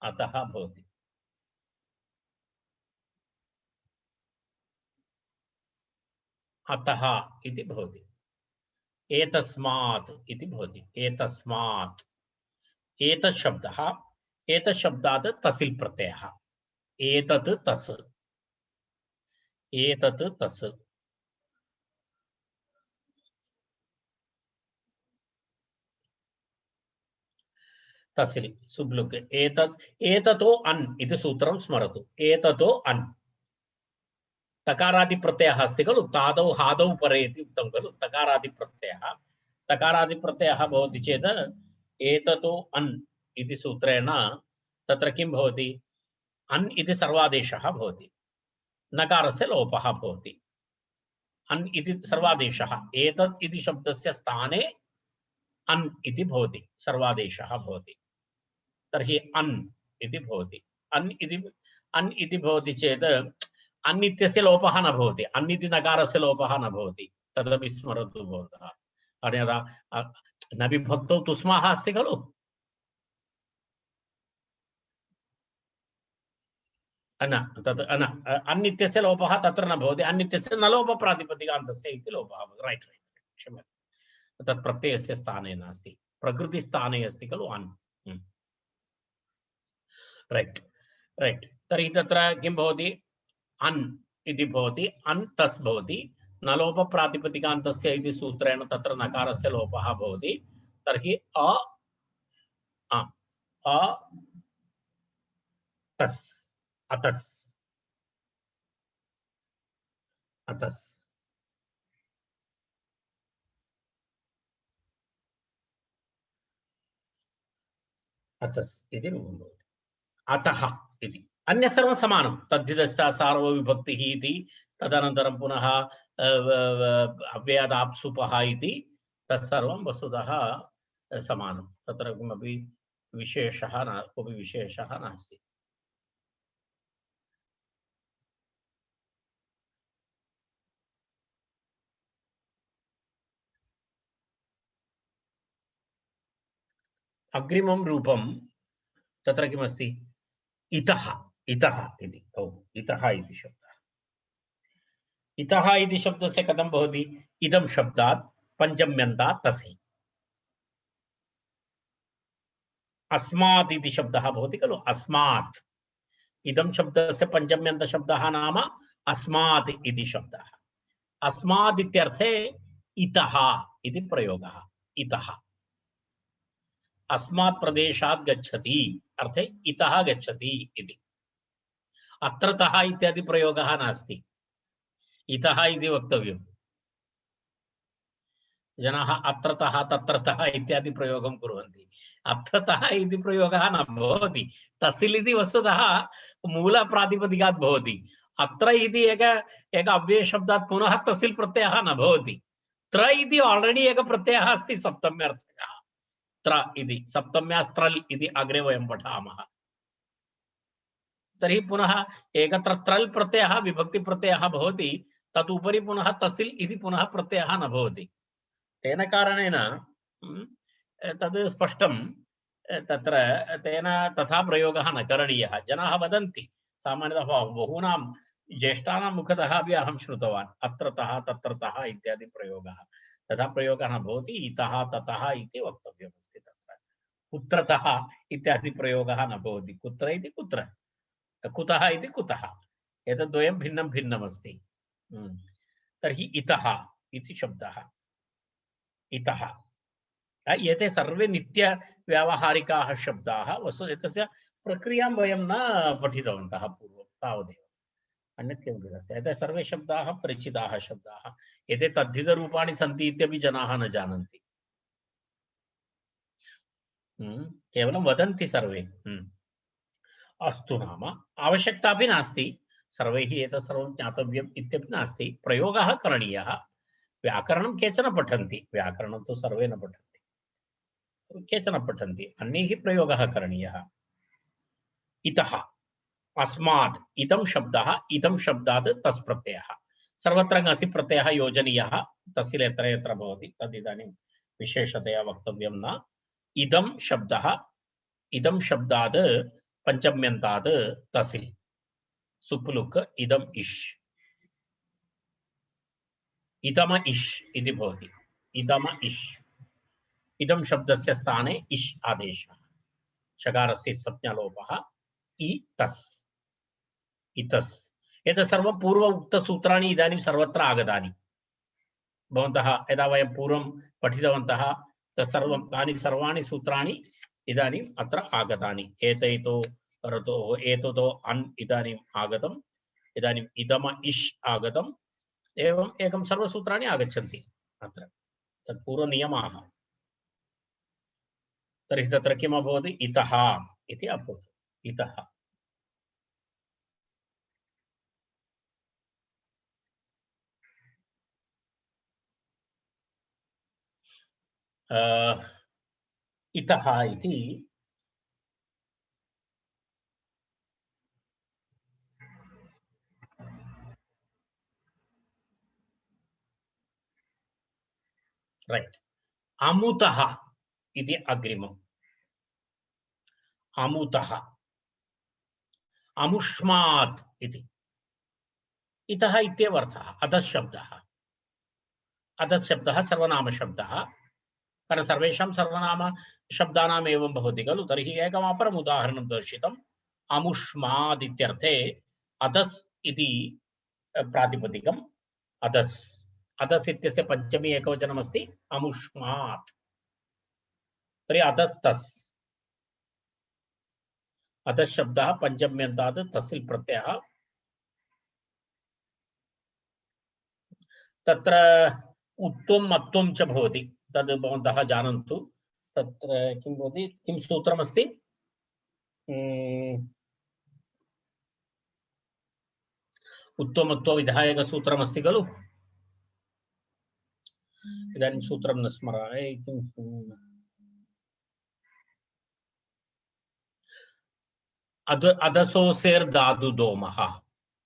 अतः भवति। अतः इति भवति, एतस्मात् इति भवति, एतस्मात्। एतत् शब्दः, एतत् शब्दात् तसिल् प्रत्ययः, एतत् तस्, एतत् तस्। तसिल् सुब्लुक् एतत्, एततो अन् इति सूत्रं स्मरतु। एततो अन् तकारादिप्रत्ययः अस्ति खलु, तादौ हादौ परे इति उक्तं खलु। तकारादिप्रत्ययः, तकारादिप्रत्ययः भवति चेत् एततो अन् इति सूत्रेण तत्र किं भवति? अन् इति सर्वादेशः भवति, नकारस्य लोपः भवति। अन् इति सर्वादेशः, एतत् इति शब्दस्य स्थाने अन् इति भवति, सर्वादेशः भवति। तर्हि अन् इति भवति। अन् इति भवति चेत् अन् इत्यस्य लोपः न भवति, अन् इति नकारस्य लोपः न भवति, तदपि स्मरतु भवन्तः। अन्यथा न विभक्तौ तुस्माः अस्ति खलु, अन् इत्यस्य लोपः तत्र न भवति, अन् इत्यस्य न लोपप्रातिपदिकान्तस्य इति लोपः। रैट् रैट्, क्षम्यतां, तत् प्रत्ययस्य स्थाने नास्ति, प्रकृतिस्थाने अस्ति खलु अन्। Right right. तर्हि तत्र किं भवति? अन् इति भवति, अन् तस् भवति, न लोपप्रातिपदिकान्तस्य इति सूत्रेण तत्र नकारस्य लोपः भवति। तर्हि अ तस्, अतस्, अतस्, अतस् इति रूपं भवति। अतः इति अन्य सर्वं समानं, तद्धितश्च सार्वविभक्तिः इति, तदनन्तरं पुनः अव्ययादाप्सुपः इति, तत्सर्वं वस्तुतः समानं, तत्र किमपि विशेषः न, कोऽपि विशेषः नास्ति। अग्रिमं रूपं तत्र किमस्ति इतः इतः इति इतः इति शब्दः इतः इति शब्दस्य कथं भवति इदं शब्दात् पञ्चम्यन्तात् तसि अस्मात् इति शब्दः भवति खलु अस्मात् इदं शब्दस्य पञ्चम्यन्तशब्दः नाम अस्मात् इति शब्दः अस्मात् इत्यर्थे इतः इति प्रयोगः इतः अस्मात् प्रदेशात् गच्छति अर्थे इतः गच्छति इति अत्रतः इत्यादि प्रयोगः नास्ति इतः इति वक्तव्यम् जनाः अत्रतः तत्रतः इत्यादि प्रयोगं कुर्वन्ति अत्रतः इति प्रयोगः न भवति तस्सिल् इति वस्तुतः मूलप्रातिपदिकात् भवति अत्र इति एक अव्ययशब्दात् पुनः तस्सिल् प्रत्ययः न भवति त्र इति आल्रेडी एक प्रत्ययः अस्ति सप्तम्यर्थकः त्र इति सप्तम्यास्त्रल् इति अग्रे वयं पठामः तर्हि पुनः एकत्र त्रल् प्रत्ययः विभक्ति प्रत्ययः भवति तदुपरि पुनः तस्सिल् इति पुनः प्रत्ययः न भवति तेन कारणेन तद् स्पष्टं तत्र तेन तथा प्रयोगः न करणीयः जनाः वदन्ति सामान्यतः बहूनां ज्येष्ठानां मुखतः अपि अहं श्रुतवान् अत्रतः तत्रतः इत्यादि प्रयोगः तथा प्रयोगः न भवति इतः ततः इति वक्तव्यमस्ति तत्र कुत्रतः इत्यादि प्रयोगः न भवति कुत्र इति कुत्र कुतः इति कुतः एतद्वयं भिन्नं भिन्नमस्ति तर्हि इतः इति शब्दः इतः एते सर्वे नित्यव्यावहारिकाः शब्दाः वस्तु एतस्य प्रक्रियां वयं न पठितवन्तः पूर्वं तावदेव अन्यत् किमपि नास्ति एते सर्वे शब्दाः परिचिताः शब्दाः एते तद्धितरूपाणि सन्ति इत्यपि जनाः न जानन्ति केवलं वदन्ति सर्वे अस्तु नाम आवश्यकतापि नास्ति सर्वैः एतत् सर्वं ज्ञातव्यम् इत्यपि नास्ति प्रयोगः करणीयः व्याकरणं केचन पठन्ति व्याकरणं तु सर्वे न पठन्ति केचन पठन्ति अन्यैः प्रयोगः करणीयः इतः अस्मात् इदं शब्दः इदं शब्दात् तस् प्रत्ययः सर्वत्र ङसि प्रत्ययः योजनीयः तस्य यत्र यत्र भवति तद् इदानीं विशेषतया वक्तव्यं न इदं शब्दः इदं शब्दात् पञ्चम्यन्तात् तसि सुप्लुक इदम इष् इदम इष् इति भवति इदम इष् इदं शब्दस्य स्थाने इष् आदेशः शकारस्य संज्ञालोपः इतस् इतस् एतत् सर्वं पूर्व उक्तसूत्राणि इदानीं सर्वत्र आगतानि भवन्तः यदा वयं पूर्वं पठितवन्तः तत्सर्वं तानि सर्वाणि सूत्राणि इदानीम् अत्र आगतानि एतैतो रतो एततो अन् इदानीम् आगतम् इदानीम् इदम इष् आगतम् एवम् एकं सर्वसूत्राणि आगच्छन्ति अत्र तत् पूर्वनियमाः तर्हि तत्र किम् अभवत् इतः इति अभवत् इतः इतः इति राइट अमुतः इति अग्रिमम् अमुतः अमुष्मात् इति इतः इत्येव अर्थः अधः शब्दः सर्वनाम शब्दः कारण सर्वेषां सर्वनाम शब्दानाम् एवं भवति खलु तर्हि एकम् अपरम् उदाहरणं दर्शितम् अमुष्माद् इत्यर्थे अधस् इति प्रातिपदिकम् अधस् अधस् इत्यस्य पञ्चमी एकवचनमस्ति अमुष्मात् तर्हि अधस्तस् अधः शब्दः पञ्चम्यन्तात् तस्सिल् प्रत्ययः तत्र उत्वम् अत्वं च भवति तद् भवन्तः जानन्तु तत्र किं भवति किं सूत्रमस्ति उत्वमत्व विधायकसूत्रमस्ति खलु इदानीं सूत्रं न स्मरामि अधसोसेर् धातु दोमः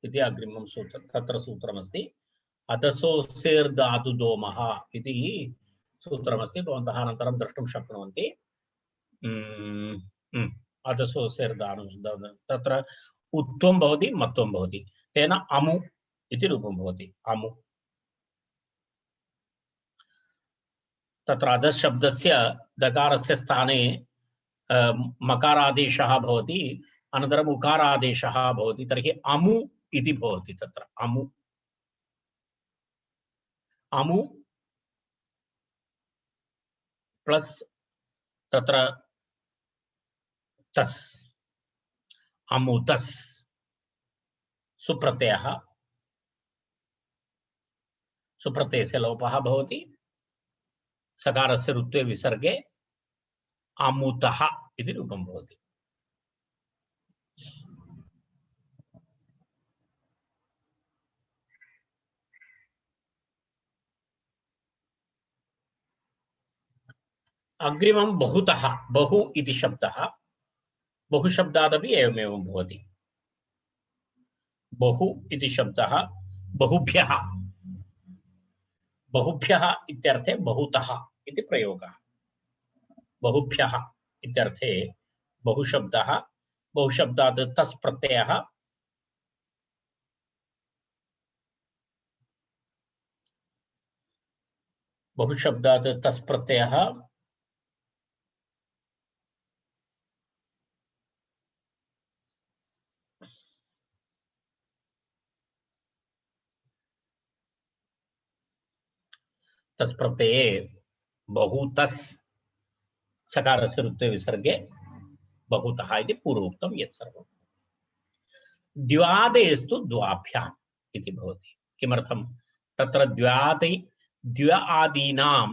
इति अग्रिमं सूत्रं तत्र सूत्रमस्ति अधसोसेर् धातु दोमः इति सूत्रमस्ति भवन्तः अनन्तरं द्रष्टुं शक्नुवन्ति अदसो सेर्दानु तत्र उत्वं भवति मत्वं भवति तेन अमु इति रूपं भवति अमु तत्र अधस् शब्दस्य दकारस्य स्थाने मकारादेशः भवति अनन्तरम् उकारादेशः भवति तर्हि अमु इति भवति तत्र अमु अमु प्लस तत्र तस् अमुतस् सुप्रत्ययः सुप्रत्ययस्य लोपः भवति सकारस्य ऋत्वे विसर्गे अमुतः इति रूपं भवति अग्रिमं बहुतः बहु इति शब्दः बहुशब्दादपि एवमेवं भवति बहु इति शब्दः बहुभ्यः बहुभ्यः इत्यर्थे बहुतः इति प्रयोगः बहुभ्यः इत्यर्थे बहुशब्दः बहुशब्दात् तस् प्रत्ययः बहुशब्दात् तस् प्रत्ययः तस् प्रत्यये बहुतस् सकारस्य ऋत्वे विसर्गे बहुतः इति पूर्वोक्तं यत् सर्वं द्व्यादेस्तु द्वाभ्याम् इति भवति किमर्थं तत्र द्व्य आदीनां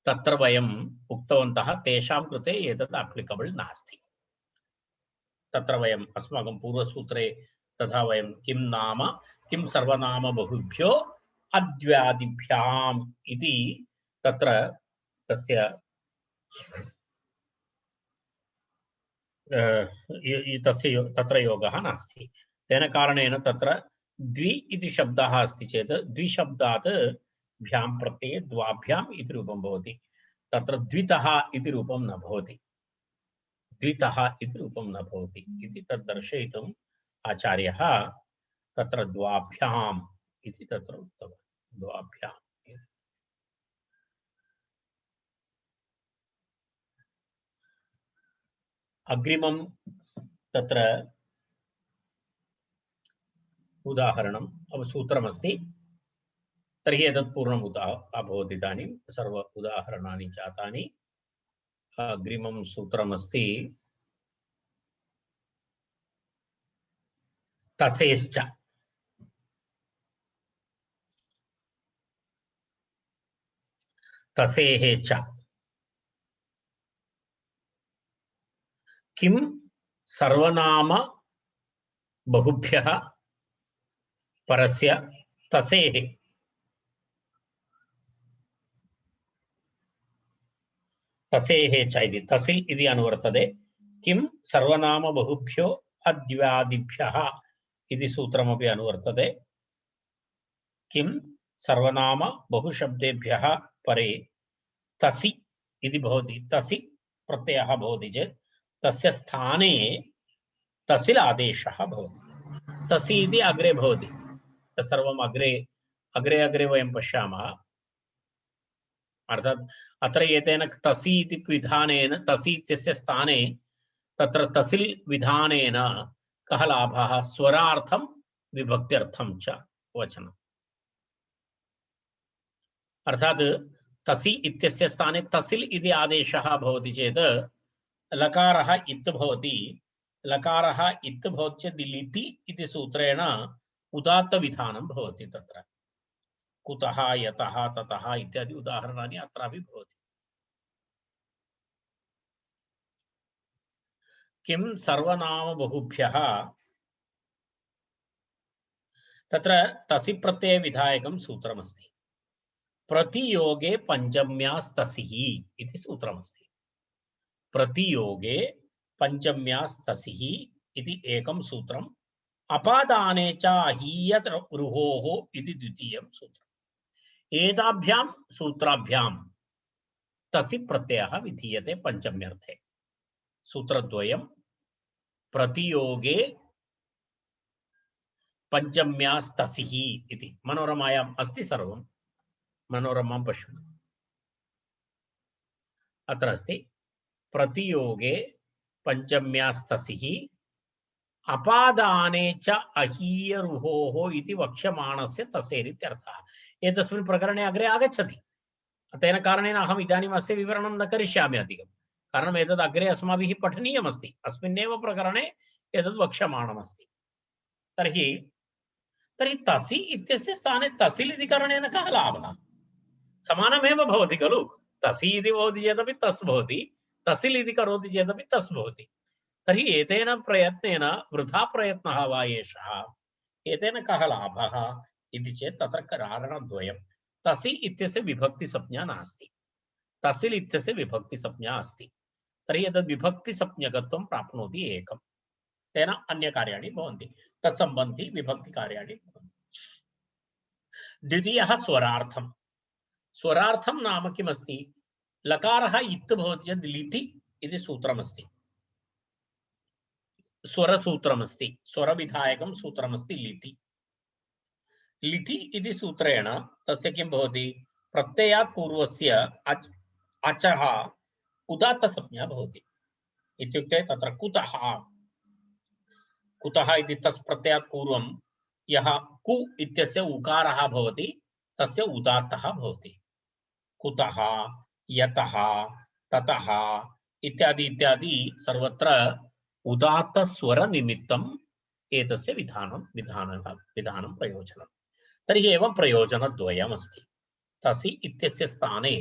तत्र वयम् उक्तवन्तः तेषां कृते एतत् अप्लिकेबल नास्ति तत्र वयम् अस्माकं पूर्वसूत्रे तथा वयं किं नाम किं सर्वनाम बहुभ्यो अद्व्यादिभ्याम् इति तत्र तस्य तत्र योगः नास्ति तेन कारणेन तत्र द्वि इति शब्दः अस्ति चेत् द्विशब्दात् भ्यां प्रत्यये द्वाभ्याम् इति रूपं भवति तत्र द्वितः इति रूपं न भवति द्वितः इति रूपं न भवति इति तद् दर्शयितुम् आचार्यः तत्र द्वाभ्याम् इति तत्र उक्तवान् द्वाभ्याम् अग्रिमं तत्र उदाहरणम् सूत्रमस्ति तर्हि एतत् पूर्णम् अभवत् इदानीं सर्व उदाहरणानि जातानि अग्रिमं सूत्रमस्ति तसेश्च तसेः च किं सर्वनाम बहुभ्यः परस्य तसेः तसेः च इति तसिल् इति अनुवर्तते किं सर्वनाम बहुभ्यो अद्व्यादिभ्यः इति सूत्रमपि अनुवर्तते किं सर्वनाम बहुशब्देभ्यः परे तसि इति भवति तसि प्रत्ययः भवति चेत् तस्य स्थाने तसिल् आदेशः भवति तसि इति अग्रे भवति तत्सर्वम् अग्रे अग्रे अग्रे वयं पश्यामः अर्थात् अत्र एतेन तसि इति विधानेन तसि इत्यस्य स्थाने तत्र तसिल् विधानेन कः लाभः स्वरार्थं विभक्त्यर्थं च वचनम् अर्थात् तसि इत्यस्य स्थाने तसिल् इति आदेशः भवति चेत् लकारः इत् भवति लकारः इत् भवति चेत् लिति इति सूत्रेण उदात्त विधानं भवति तत्र कुतः यतः ततः इत्यादि उदाहरणानि अत्रापि भवति किं सर्वनाम बहुभ्यः तत्र तसि प्रत्यय विधायकं सूत्रमस्ति प्रतियोगे पंचम्यास्तसिः इति सूत्रमस्ति प्रतियोगे पंचम्यास्तसिः इति एकं सूत्रम् अपादाने च अहीयत रुहोः इति द्वितीयं सूत्रम् एताभ्यां सूत्राभ्यां तसि प्रत्ययः विधीयते पंचम्यर्थे सूत्रद्वयं प्रतियोगे पञ्चम्यास्तसिः इति मनोरमायाम् अस्ति सर्वं मनोरमां पश्यन्तु अत्र अस्ति प्रतियोगे पञ्चम्यास्तसिः अपादाने च अहीयरुहोः इति वक्ष्यमाणस्य तस्येरित्यर्थः एतस्मिन् प्रकरणे अग्रे आगच्छति तेन कारणेन अहम् इदानीम् अस्य विवरणं न करिष्यामि अधिकं कारणम् एतद् अग्रे अस्माभिः पठनीयमस्ति अस्मिन्नेव प्रकरणे एतद् वक्ष्यमाणमस्ति तर्हि तसि इत्यस्य स्थाने तसिल् इति कारणेन कः लाभः समानमेव भवति खलु तसि इति भवति चेदपि तस् भवति तसिल् इति करोति चेदपि तस् भवति तर्हि एतेन प्रयत्नेन वृथा प्रयत्नः वा एषः एतेन कः लाभः इति चेत् तत्र कारणद्वयं तसि इत्यस्य विभक्तिसंज्ञा नास्ति तसिल् इत्यस्य विभक्तिसंज्ञा अस्ति तर्हि एतद् विभक्तिसंज्ञकत्वं प्राप्नोति एकं तेन अन्यकार्याणि भवन्ति तत्सम्बन्धि विभक्तिकार्याणि भवन्ति द्वितीयः स्वरार्थं स्वरार्थं नाम किमस्ति लकारः इत् भवति चेत् लिति इति सूत्रमस्ति स्वरसूत्रमस्ति स्वरविधायकं सूत्रमस्ति लिति लिति इति सूत्रेण तस्य किं भवति प्रत्ययात् पूर्वस्य अचः उदात्तसंज्ञा भवति इत्युक्ते तत्र कुतः कुतः इति तस् प्रत्ययात् पूर्वं यः कु इत्यस्य उकारः भवति तस्य उदात्तः भवति कुतः यतः ततः इत्यादि इत्यादि सर्वत्र उदात्त स्वर निमित्तम् एतस्य विधानं प्रयोजनं तर्हि एवं प्रयोजनद्वयम् अस्ति तसि इत्यस्य स्थाने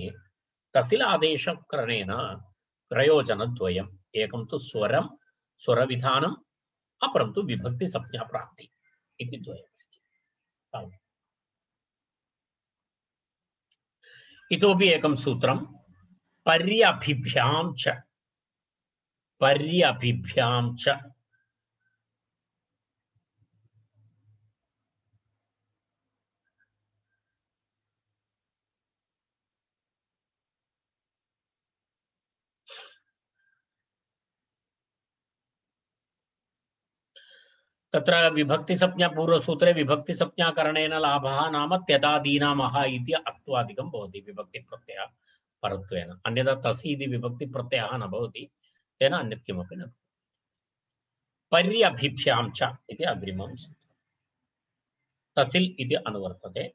तसिल आदेशकरणेन प्रयोजनद्वयम् एकं तु स्वरं स्वरविधानम् अपरं तु विभक्ति संज्ञा प्राप्ति इति द्वयमस्ति इतोपि एकं सूत्रं पर्यभिभ्यां च तत्र विभक्ति संज्ञा पूर्वसूत्रे विभक्ति संज्ञा करणेन लाभः नाम त्यदादीनामः इति अक्त्वादिकं भवति विभक्ति प्रत्ययः परत्वेन अन्यथा तसि इति विभक्ति प्रत्ययः न भवति तेन अन्यत् किमपि न पर्यभिभ्यां च इति अग्रिमं तसिल् इति अनुवर्तते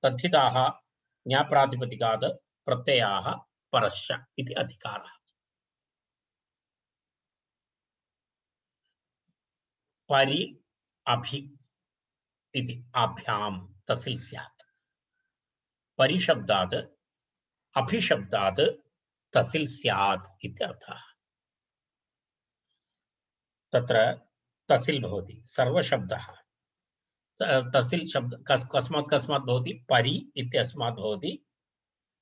तद्धिताः ज्ञाप्रातिपदिकात् प्रत्ययाः परश्च इति अधिकारः परि अभि इति आभ्यां तसिल् स्यात् परिशब्दात् अभिशब्दात् तसिल् स्यात् इत्यर्थः तत्र तसिल् भवति सर्वशब्दः तसिल् शब्द कस्मात् भवति परि इत्यस्मात् भवति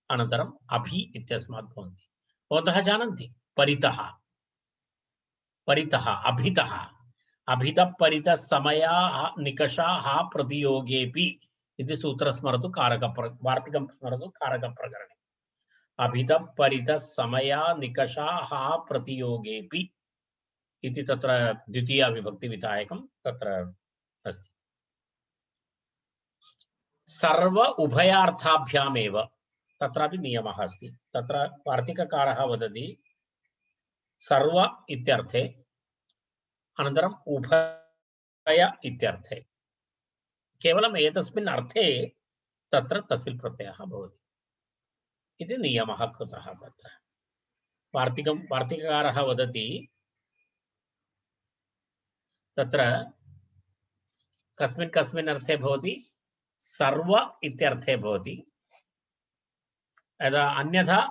अनन्तरम् अभि इत्यस्मात् भवति भवन्तः जानन्ति परितः अभितः अभितः परितः समयाः निकषाः प्रतियोगेऽपि इति सूत्र स्मरतु वार्तिकं स्मरतु कारकप्रकरणे अभितः परितः समया निकषाः प्रतियोगेऽपि इति तत्र द्वितीया विभक्ति विधायकं तत्र अस्ति सर्व उभयार्थाभ्यामेव तत्रापि नियमः अस्ति तत्र वार्तिककारः वदति सर्व इत्यर्थे अनन्तरम् उभय इत्यर्थे केवलम् एतस्मिन् अर्थे तत्र तसिल् प्रत्ययः भवति इति नियमः कृतः तत्र वार्तिककारः वदति तत्र कस्मिन् अर्थे भवति सर्व इत्यर्थे भवति यदा अन्यथा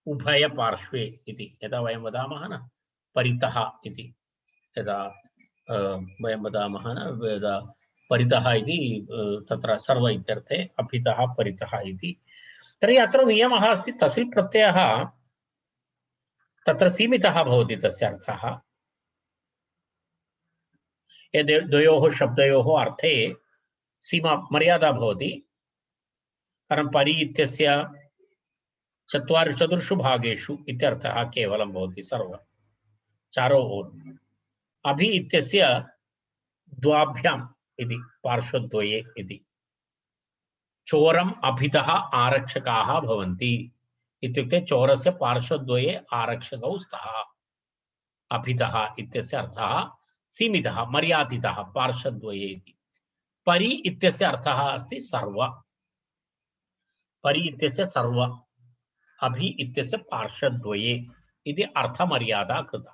उभय पार्श्वे इति यदा वयं वदामः न परितः इति यदा वयं वदामः न यदा परितः इति तत्र सर्व इत्यर्थे अभितः परितः इति तर्हि अत्र नियमः अस्ति तसिल् प्रत्ययः तत्र सीमितः भवति तस्य अर्थः द्वयोः शब्दयोः अर्थे सीमा मर्यादा भवति कारण परि इत्यस्य चतुर्षु भागेषु इत्यर्थः केवलं भवति सर्व चारों ओर। अभि इत्यस्य द्वाभ्याम् इति पार्श्वद्वये इति। चोरम् अभितः आरक्षकाः भवन्ति इत्युक्ते चोरस्य पार्श्वद्वये आरक्षकौ स्तः। अभितः इत्यस्य अर्थः सीमितः मर्यादितः पार्श्वद्वये इति। परि इत्यस्य अर्थः अस्ति सर्व। परि इत्यस्य सर्व, अभि इत्यस्य पार्श्वद्वये इति अर्थमर्यादा कृता।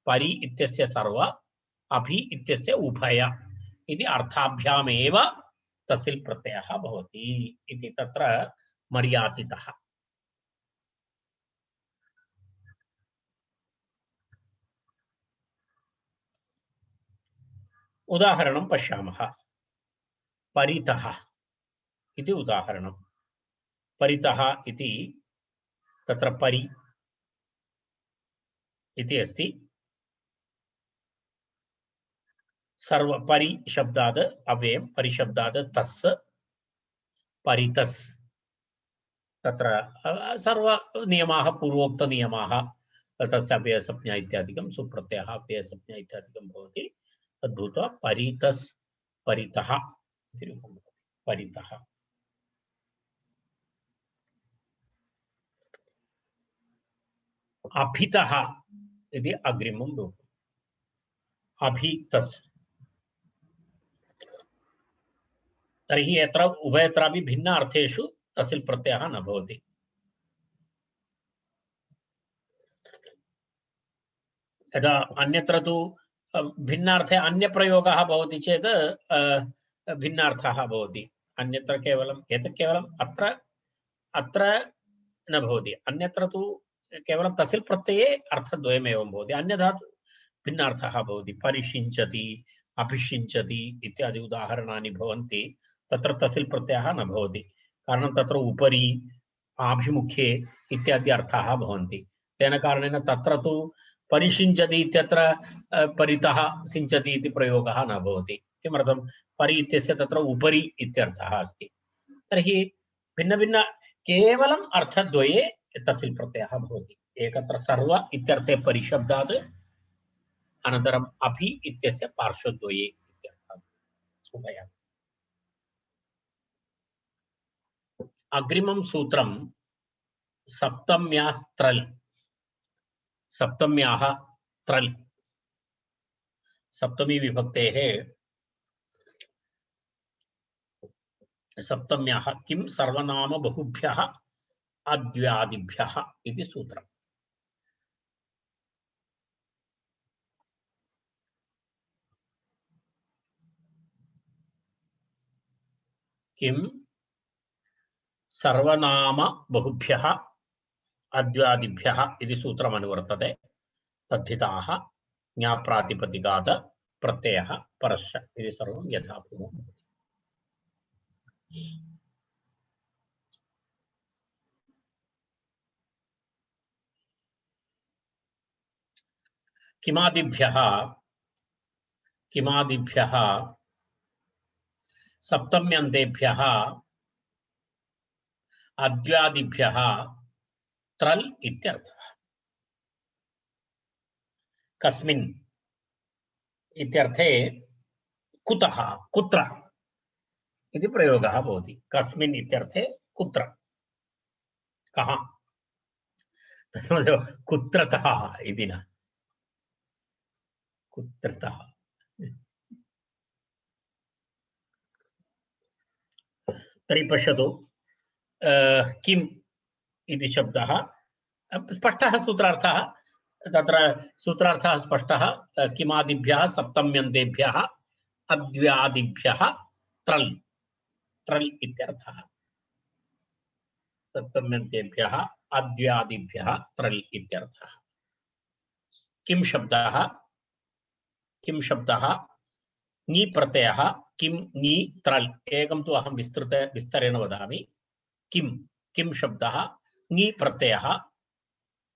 परि इत्यस्य सर्व, अभि इत्यस्य उभय इति अर्थाभ्यामेव तसिल् प्रत्ययः भवति इति तत्र मर्यादितः। उदाहरणं पश्यामः। परितः इति उदाहरणं। परितः इति तत्र परि इति अस्ति। सर्व परि शब्दात् अव्ययं, परिशब्दात् तस्, परितस्। तत्र सर्व नियमाः पूर्वोक्त नियमाः, तस्य अव्ययसंज्ञा इत्यादिकं सुप्रत्ययः अव्ययसंज्ञा इत्यादिकं भवति। तद्भूत्वा परितस् परितः इति रूपं भवति। परितः। अभितः इति अग्रिमं रूपम्। अभितस्। तर्हि यत्र उभयत्रापि भिन्न अर्थेषु तसिल् प्रत्ययः न भवति। यदा अन्यत्र तु भिन्नार्थे अन्यप्रयोगः भवति चेत् भिन्नार्थः भवति। अन्यत्र केवलम् एतत् केवलम् अत्र अत्र न भवति। अन्यत्र तु केवलं तसिल् प्रत्यये अर्थद्वयमेव भवति, अन्यथा तु भिन्नार्थः भवति। परिषिञ्चति, अभिषिञ्चति इत्यादि उदाहरणानि भवन्ति। तत्र तसिल् प्रत्ययः न भवति, कारणं तत्र उपरि, आभिमुखे इत्यादि अर्थाः भवन्ति। तेन कारणेन तत्र तु परिषिञ्चति इत्यत्र परितः सिञ्चति इति प्रयोगः न भवति। किमर्थं? परि इत्यस्य तत्र उपरि इत्यर्थः अस्ति। तर्हि भिन्न भिन्न केवलम् अर्थद्वये तसिल् प्रत्ययः भवति। एकत्र सर्व इत्यर्थे परिशब्दात्, अनन्तरम् अभि इत्यस्य पार्श्वद्वये इत्यर्थः। उभयम्। अग्रिमं सूत्रं सप्तम्यास्त्रल्। सप्तम्याः त्रल्। सप्तमी विभक्तेः सप्तम्याः किं सर्वनाम बहुभ्यः अद्व्यादिभ्यः इति सूत्रम्। किं सर्वनाम बहुभ्यः अद्व्यादिभ्यः इति सूत्रम् अनुवर्तते। तद्धिताः ज्ञाप्रातिपदिकात् प्रत्ययः परश्च इति सर्वं यथापूर्वं भवति। किमादिभ्यः किमादिभ्यः सप्तम्यन्तेभ्यः अद्व्यादिभ्यः त्रल् इत्यर्थः। कस्मिन् इत्यर्थे कुतः, कुत्र इति प्रयोगः भवति। कस्मिन् इत्यर्थे कुत्र, कः, तस्मादेव कुत्रतः इति न, कुत्रतः। तर्हि पश्यतु, किम् इति शब्दः स्पष्टः सूत्रार्थः। तत्र सूत्रार्थः स्पष्टः। किमादिभ्यः सप्तम्यन्तेभ्यः अद्व्यादिभ्यः त्रल्, त्रल् इत्यर्थः। सप्तम्यन्तेभ्यः अद्व्यादिभ्यः त्रल् इत्यर्थः। किं शब्दः, किं शब्दः ङी प्रत्ययः, किं ङी त्रल्। एकं तु अहं विस्तरेण वदामि। किं, किं शब्दः ङी प्रत्ययः,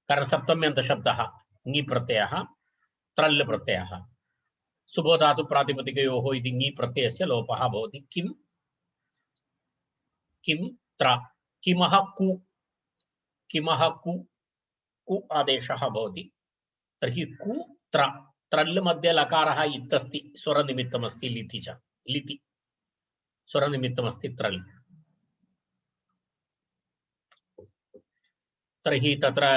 कारण सप्तम्यन्त शब्दः ङी प्रत्ययः, त्रल् प्रत्ययः। सुबोधातु प्रातिपदिकयोः इति ङी प्रत्ययस्य लोपः भवति। किं, किं त्र, किमः कु, किमः कु, कु आदेशः भवति। तर्हि कु त्र त्रल् मध्ये लकारः इत्यस्ति स्वरनिमित्तमस्ति लिति च लिति स्वरनिमित्तमस्ति त्रल् तर्हि तत्र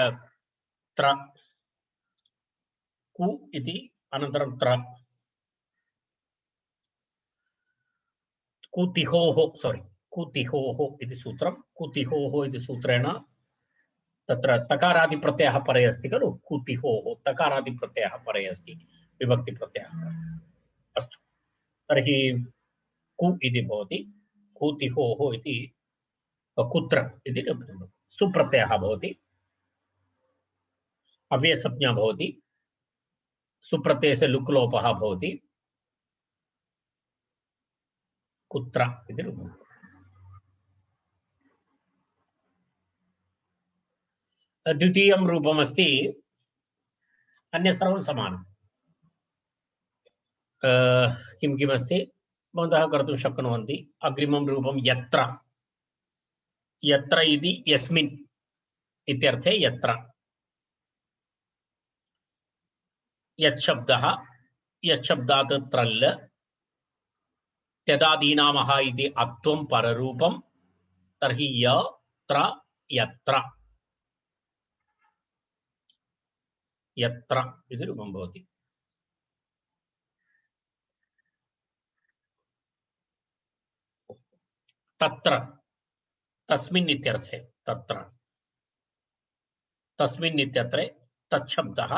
त्र कु इति अनन्तरं त्र कुतिहोः सॉरी कुतिहोः इति सूत्रं कुतिहोः इति सूत्रेण तत्र तकारादिप्रत्ययः परे अस्ति खलु कुतिहोः तकारादिप्रत्ययः परे अस्ति विभक्तिप्रत्ययः अस्तु तर्हि कु इति भवति कुतिहोः इति कुत्र इति सुप्रत्ययः भवति अव्ययसंज्ञा भवति सुप्रत्ययस्य लुक् लोपः भवति कुत्र इति रूपम् द्वितीयं रूपमस्ति अन्य सर्वं समानम् किं किमस्ति भवन्तः कर्तुं शक्नुवन्ति अग्रिमं रूपं यत्र यत्र इति यस्मिन् इत्यर्थे यत्र यत् शब्दः यत् शब्दात् त्रल् त्यदादीनामः इति अत्वं पररूपं तर्हि यत्र यत्र यत्र इति रूपं भवति तत्र तस्मिन् इत्यर्थे तत्र तस्मिन् इत्यत्रे तत् शब्दः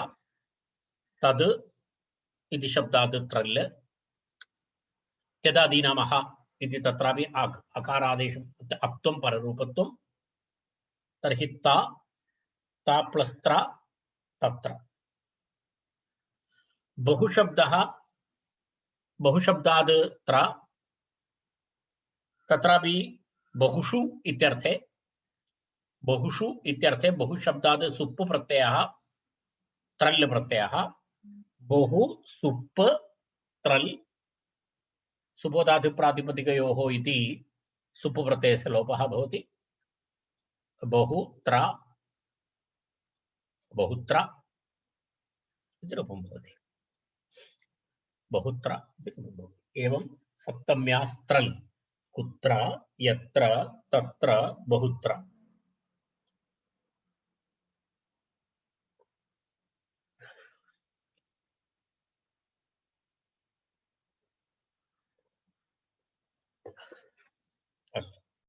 तद् इति शब्दात् त्रल् त्यदादीनामः इति तत्रापि अकारादेशम् अक्त्वं पररूपत्वं तर्हि ता ता प्लस् त्र तत्र बहुशब्दः बहुशब्दात् त्र तत्रापि बहुषु इत्यर्थे बहुशब्दात् सुप् प्रत्ययः त्रल् प्रत्ययः बहु सुप् त्रल् सुबोधातु प्रातिपदिकयोः इति सुप् प्रत्ययस्य लोपः भवति बहुत्र बहुत्र इति रूपं भवति बहुत्र इति रूपं भवति एवं सप्तम्या स्त्रल् कुत्र यत्र तत्र बहुत्र